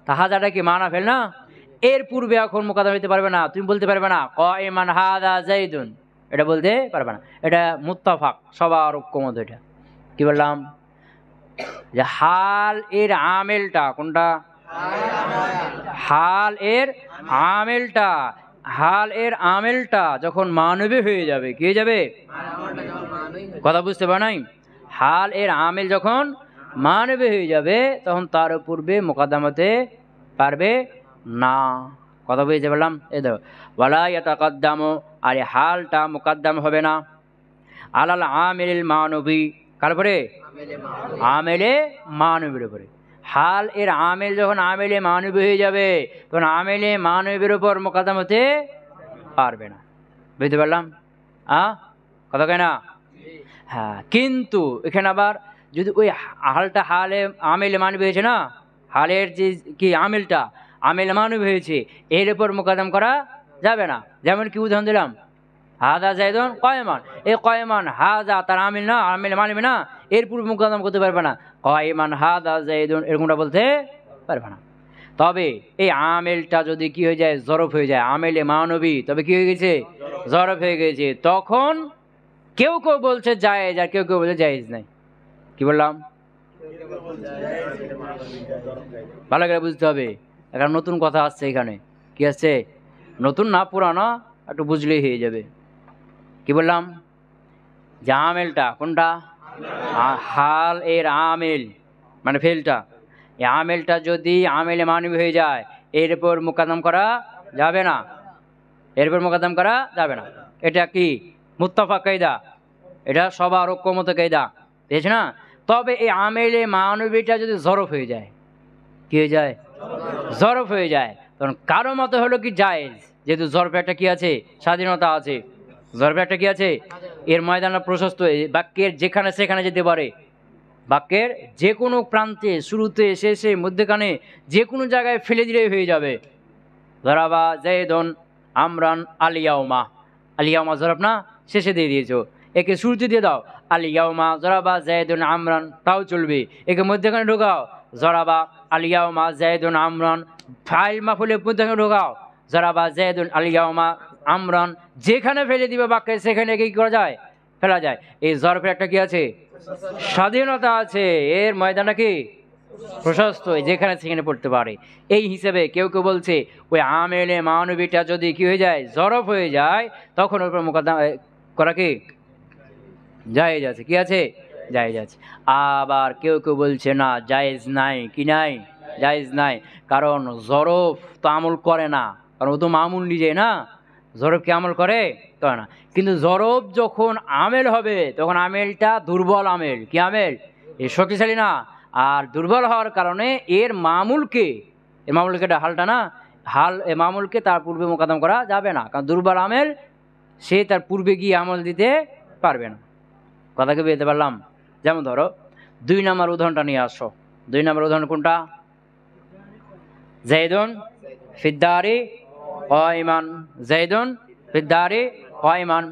তা হাদাটা কি মানা ফেল না? এর পূর্বে এখন মুকদ্দম হতে পারবে না। তুমি বলতে পারবে না কায়িমান হাদা যাইদুন, এটা বলতে পারবে না। এটা মুত্তাফাক, সবার ঐক্যমত। এটা কি বললাম? যে হাল এর আমেলটা কোনটা? হাল এর আমেলটা হাল এর আমেলটা যখন মানবী হয়ে যাবে, কি হয়ে যাবে? কথা বুঝতে পার নাই? হাল এর আমেল যখন মানবী হয়ে যাবে তখন তার পূর্বে মোকাদ্দামাতে পারবে না। কথা বুঝতে পারলাম? এই দেখো, ওয়ালা ইয়াতাকাদ্দামু, আর এই হালটা মুকাদ্দাম হবে না আলাল আমিল মানবী, কার উপরে? আমেলে মানবীর উপরে। হাল এর আমেল যখন আমেলে মানবী হয়ে যাবে তখন আমেলে মানবীর উপর মোকাদ্দাম হতে পারবে না। বুঝতে পারলাম? কথা কয় না? হ্যাঁ, কিন্তু এখানে আবার যদি ওই হালটা হালে আমেলে মানবী হয়েছে না, হালের যে কি আমেলটা আমেলে মানবী হয়েছে, এর উপর মোকাদ্দাম করা যাবে না। যেমন কি উদাহরণ দিলাম, হাজা জাইদুন কয়মান, এই কয়মান হাজা তার আমিল না, আমিল মানবে না, এর পূর্বে মুকাদ্দাম করতে পারবে না। কয়মান হাজা জাইদুন এরকমটা বলতে পারবে না। তবে এই আমেলটা যদি কি হয়ে যায়, জরফ হয়ে যায়, আমেলে মানবী, তবে কি হয়ে গেছে? জরফ হয়ে গেছে। তখন কেউ কেউ বলছে জায়েজ আর কেউ কেউ বলছে জায়েজ নাই। কি বললাম? ভালো করে বুঝতে হবে। এখন নতুন কথা আসছে এখানে। কি আসছে? নতুন না, পুরানো, একটু বুঝলেই হয়ে যাবে। কি বললাম? যে আমেলটা কোনটা? হাল এর আমেল মানে ফেলটা, এই আমেলটা যদি আমেলে মানবী হয়ে যায় এর উপর মুকাদ্দাম করা যাবে না, এর উপর মুকাদ্দাম করা যাবে না। এটা কি মুত্তাফাক কায়দা, এটা সবার ঐক্যমত কায়দা, বুঝেছ না? তবে এই আমেলে মানবীটা যদি জরফ হয়ে যায়, কি হয়ে যায়? জরফ হয়ে যায়, তখন কারো মতে হলো কি জায়েজ, যেহেতু জরফে একটা কি আছে? স্বাধীনতা আছে। জরফে একটা কি আছে? এর ময়দানটা প্রশস্ত, বাক্যের যেখানে সেখানে যেতে পারে, বাক্যের যে কোনো প্রান্তে, শুরুতে, শেষে, মধ্যখানে, যে কোনো জায়গায় ফেলে দিলেই হয়ে যাবে। জরাবা জাইদুন আমরান আলিয়াউমা, আলিয়াউমা জরাব না, শেষে দিয়ে দিয়েছো, একে শুরুতে দিয়ে দাও আলিয়াউমা জরাবা জাইদুন আমরান, তাও চলবে। একে মধ্যখানে ঢোকাও জরাবা আলিয়াউমা জাইদুন আমরান, ফাইল মাফুলের মধ্যখানে ঢোকাও জরাবা জাইদুন আলিয়াউমা আমরান, যেখানে ফেলে দিবে বাক্যে সেখানে কি করা যায়? ফেলা যায়। এই জরফের একটা কি আছে? স্বাধীনতা আছে, এর ময়দানটা কি প্রশস্ত, যেখানে সেখানে পড়তে পারে। এই হিসেবে কেউ কেউ বলছে ওই আমেলে মানবীটা যদি কি হয়ে যায়? জরফ হয়ে যায়, তখন ওর উপর মোকদ্দমা করা কি জায়েজ আছে। কি আছে? জায়েজ আছে। আবার কেউ কেউ বলছে না, জায়েজ নাই। কি নাই? জায়েজ নাই। কারণ জরফ তো আমল করে না, কারণ ও তো মামুল নিজে না। জরফ কি আমল করে? করে না। কিন্তু জরফ যখন আমেল হবে তখন আমেলটা দুর্বল আমেল। কি আমেল? এ শক্তিশালী না। আর দুর্বল হওয়ার কারণে এর মামুলকে, এর মামুলকে হালটা না, হাল এ মামুলকে তার পূর্বে মোকাদ্দম করা যাবে না, কারণ দুর্বল আমেল, সে তার পূর্বে গিয়ে আমল দিতে পারবে না। কথাকে বুঝতে পারলাম? যেমন ধরো 2 নম্বর উদাহরণটা নিয়ে আসো। 2 নম্বর উদাহরণ কোনটা? জাইদুন ফিদ্দারি কায়মান, জাইদুন ফিদ্দারি কায়মান।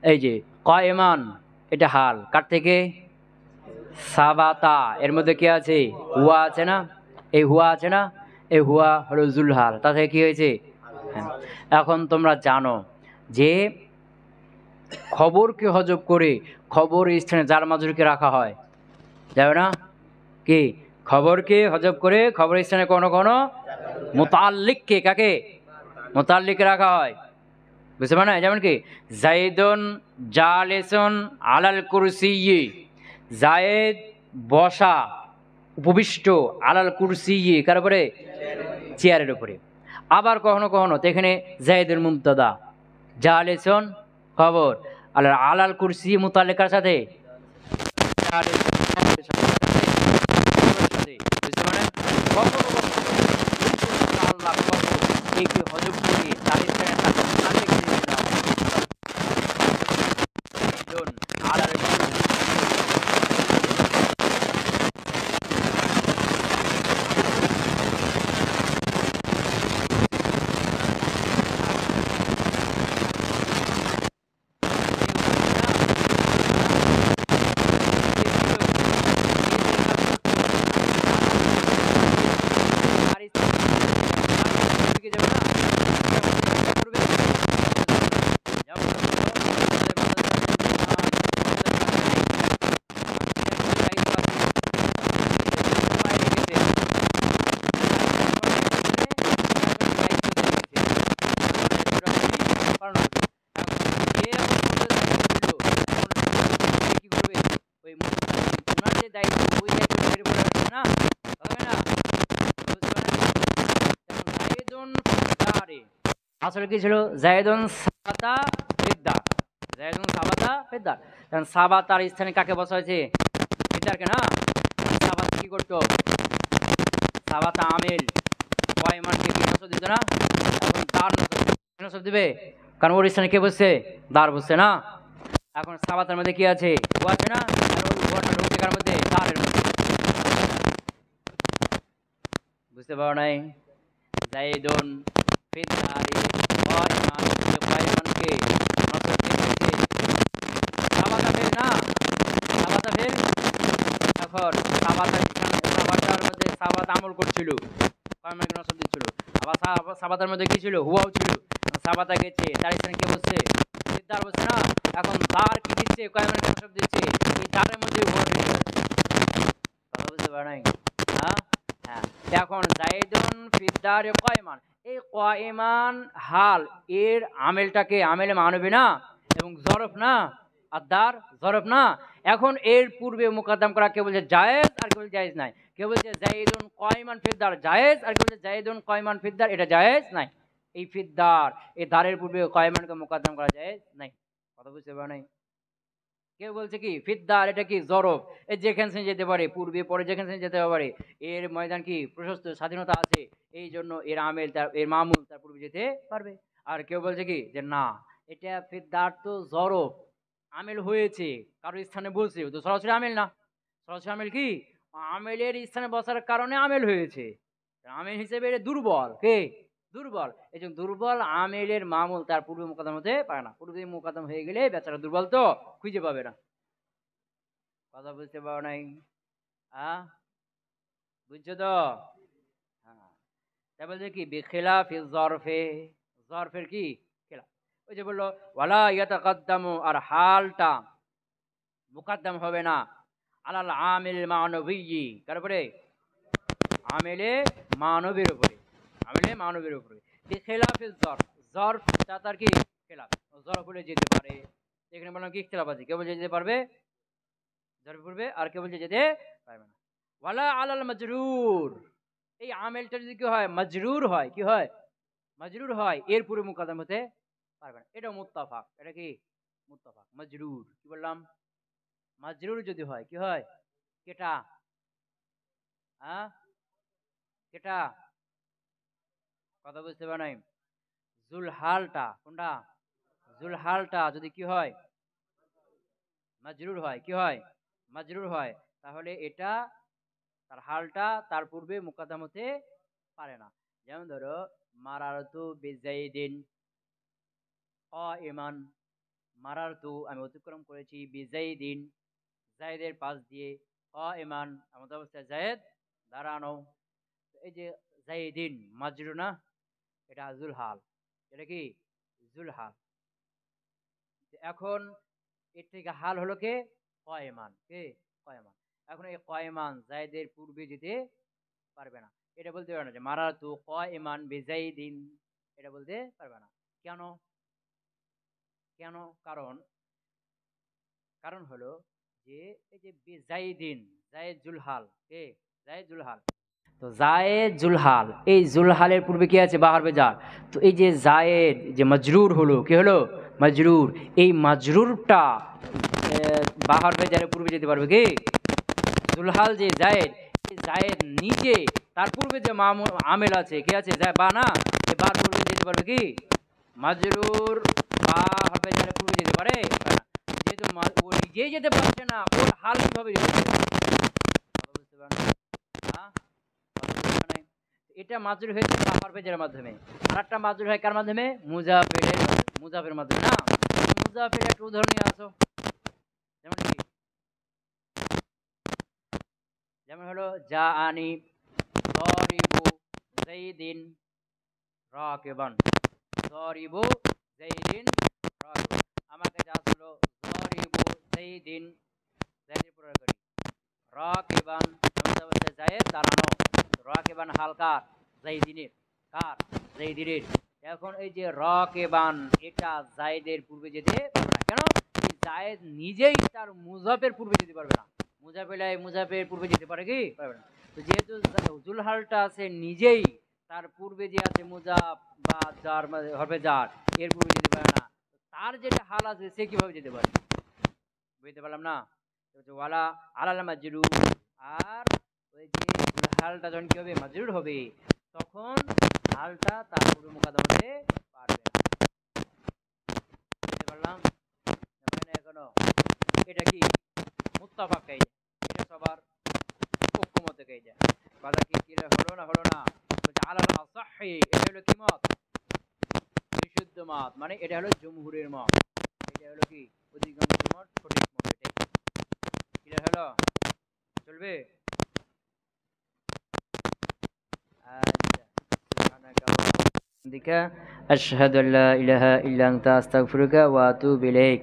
এই যে কায়মান, এটা হাল কার থেকে? সাবাতা, এর মধ্যে কি আছে? হুয়া আছে না? এই হুয়া আছে না? এই হুয়া হলো জুলহাল, তা থেকে কি হয়েছে? হ্যাঁ। এখন তোমরা জানো যে খবরকে হজব করে খবর স্থানে জার মাজরুরকে রাখা হয়, যাবে না? কি খবরকে হজব করে খবর স্থানে কোনো কোনো মুতাল্লিককে, কাকে? মুতাল্লিককে রাখা হয়, বুঝতে পারে না? যেমন কি জাইদুন জালিসুন আলাল কুরসিয়্যি, জায়েদ বসা, উপবিষ্ট, আলাল কুরসিয়্যি, কার উপরে? চেয়ারের উপরে। আবার কখনো কখনো তো এখানে জাইদুল মুবতাদা, জালিসুন খবর, আলাল আলাল কুরসিয়্যি মুতাল্লিকার সাথে, বুঝতে পারেন? কখনো কখনো একে হজব করে তার স্থানে একটা মুতাল্লিক দিয়ে দেওয়া হয়। আলাল আসলে কি ছিল? জায়দুন সাবাতা ফিদ্দার, জায়দুন সাবাতা ফিদ্দার। কারণ সাবাতার স্থানে কাকে বসা হয়েছে? ফিদ্দারকে না। সাবাত কি করতো? সাবাতা আমিল কয়মানকে কি নসব দিত না? এখন তার নসব দিবে, কারণ ওর স্থানে কে বসছে? দার বসছে না। এখন সাবাতার মধ্যে কি আছে? ও আছে না, আর ওই ঘরটা ঢুকছে কার মধ্যে? দারের মধ্যে। বুঝতে পারো নাই? জাইদুন ফিদ্দারি কয়মান, কয়মানকে নসব দিয়েছে সাবাতা ফেল না, সাবাতা ফেল। এখন সাবাতার মধ্যে সাবাত আমল করছিল, কয়মানকে নসব দিচ্ছিল। আবার সাবাতার মধ্যে কি ছিল? হুয়াও ছিল। সাবাতা গেছে, তার স্থানে কে বসছে? সিদ্ধার বসছে না। এখন দার কি দিচ্ছে? কয়মানকে নসব দিচ্ছে। এই দারের মধ্যে হুয়া ঢুকে গেছে। কথা বুঝতে পারো নাই? হ্যাঁ হ্যাঁ। এখন জাইদুন ফিদ্দার কয়মান, এই কয়মান হাল এর আমেলটাকে আমেলে মানবে না এবং জরফ না, আর দার জরফ না। এখন এর পূর্বে মুকদ্দম করা কে বলছে জায়েজ, আর কে বলছে জায়েজ নাই। কে বলছে জাইদুন কয়মান ফিদ্দার জায়েজ, আর কে বলছে জাইদুন কয়মান ফিদ্দার এটা জায়েজ নাই। এই ফিদ্দার, এই দারের পূর্বে কয়মানকে মুকদ্দম করা জায়েজ নাই। কথা বুঝতে পারো নাই? কেউ বলছে কি ফিদ্দার এটা কি জরফ, এর যেখানে যেতে পারে, পূর্বে পরে যেখানে যেতে পারে, এর ময়দান কি প্রশস্ত, স্বাধীনতা আছে, এই জন্য এর আমেল তার, এর মামুল তার পূর্বে যেতে পারবে। আর কেউ বলছে কি যে না, এটা ফিদ্দার তো জরফ, আমেল হয়েছে কারো স্থানে বলছে, তো সরাসরি আমেল না। সরাসরি আমেল কি? আমেলের স্থানে বসার কারণে আমেল হয়েছে, আমেল হিসেবে এটা দুর্বল। কে? দুর্বল। এই জন্য দুর্বল আমেলের মামুল তার পূর্বে মোকাদ্দম হতে পারে না। পূর্বে মোকাদ্দম হয়ে গেলে বেচারা দুর্বল তো খুঁজে পাবে না। কথা বুঝতে পারো নাই? হ্যাঁ, বুঝছো তো? হ্যাঁ। তাই বলছে কি বিখিলাফি জরফে, জরফের কি খেলাফ। ওই যে বললো ওয়ালা ইয়াতাকাদ্দামু, আর হালটা মুকাদ্দাম হবে না আলাল আমিল মানবিয়্যি, কার উপরে? আমেলে মানবের উপরে, আমেলে মানবের উপরে। বিখিলাফি জরফ, জরফটা তার কি খেলাফ, জরফ হলে যেতে পারে। এখানে বললাম কি খেলাফ আছে, কেউ বলছে যেতে পারবে জরফ পড়বে, আর কেউ বলছে যেতে পারবে না। ওয়ালা আলাল মাজরুর, এই আমেলটা যদি কি হয়? মাজরুর হয়, কি হয়? মাজরুর হয়, এর পুরো মুকাদ্দম হতে পারবে না। এটা মুত্তাফাক, এটা কি মুত্তাফাক। মাজরুর কি বললাম? মাজরুর যদি হয় কি হয়? কেটা? হ্যাঁ, কেটা? কথা বুঝতে পারো নাই? জুলহালটা, কোনটা? জুলহালটা যদি কি হয়? মাজরুর হয়, কি হয়? মাজরুর হয়, তাহলে এটা তার হালটা তার পূর্বে মুকাদ্দম হতে পারে না। যেমন ধরো মারারতু বিজাইদিন কাইমান, মারারতু আমি অতিক্রম করেছি, বিজাইদিন জায়েদের পাশ দিয়ে, কাইমান এমত অবস্থায় জায়েদ দাঁড়ানো। এই যে জাইদিন মাজরুর না, এটা জুলহাল, এটা কি জুলহাল। এখন এর থেকে হাল হলো কে? কয়মান, কে? কয়মান। এখন এই কয়মান জায়েদের পূর্বে যেতে পারবে না। এটা বলতে পারবে না যে মারাতু কয়মান বিজাইদিন, এটা বলতে পারবে না। কেন? কেন? কারণ, কারণ হলো যে এই যে বিজাইদিন, জায়েদ জুলহাল, কে? জায়েদ জুলহাল। তো জায়েদ জুলহাল, এই জুলহালের পূর্বে কি আছে? বাহার বেজার। তো এই যে জায়েদ যে মজরুর হলো, কি হলো? মজরুর। এই মজরুরটা বাহার বেজারের পূর্বে যেতে পারবে কি? জুলহাল যে জায়েদ, এই জায়েদ নিজে তার পূর্বে যে আমেল আছে, কি আছে? বা না, এই বার পূর্বে যেতে পারবে কি? মজরুর বা হবে যারা পূর্বে যেতে পারে না। যেহেতু ও নিজেই যেতে পারছে না, ওর হাল কিভাবে যেতে পারে? বুঝতে পারেন? হ্যাঁ, এটা মাজরুর হয়েছে বাহার পেজের মাধ্যমে। আর একটা মাজরুর হয় কার মাধ্যমে? মুজাফেরের, মুজাফের মাধ্যমে না। মুজাফের একটা উদাহরণ নিয়ে আসো। যেমন কি? যেমন হলো যা আনি দরিবু জাইদিন রাকিবান, দরিবু জাইদিন রাকিবান। আমার কাছে আসলো দরিবু জাইদিন, জাইদের প্রয়োগ করি। রাকিবান জায়েদ দাঁড়ানো, রাকিবান হালকা জাইদিনের, কার? জাইদিনের। এখন এই যে রাকিবান, এটা জায়েদের পূর্বে যেতে পারবে না। কেন? জায়েদ নিজেই তার মুজাফের পূর্বে যেতে পারবে না। মুজাফের পূর্বে যেতে পারে কি? পারবে না। তো যেহেতু জুলহালটা আছে নিজেই তার পূর্বে যে আছে মুজাফ বা জার হরফে জার, এর পূর্বে যেতে পারে না। তার যেটা হাল আছে সে কিভাবে যেতে পারে? বুঝতে পারলাম না? ওয়ালা আলাল মাজরুর, আর ওই যে হালটা যখন কি হবে, মাজরুর হবে, তখন হালটা তার পূর্বে মুকাদ্দাম হতে পারবে না। বুঝতে পারলাম না এখনো? এটা কি মুত্তাফাক কাইদা, এটা সবার ঐক্যমতে কাইদা। কথা কি ক্লিয়ার হলো না? হলো না? বলছে আলাল আসাহি, এটা হলো কি মত? বিশুদ্ধ মত, মানে এটা হলো জমহুরের মত, এটা হলো কি অধিকাংশ মত, সঠিক মত। এটাই ক্লিয়ার হলো? চলবে? আচ্ছা, সুবহানাকা ওয়া বিহামদিকা আশহাদু আল্লা ইলাহা ইল্লা আনতা আস্তাগফিরুকা ওয়া আতুবু ইলাইক।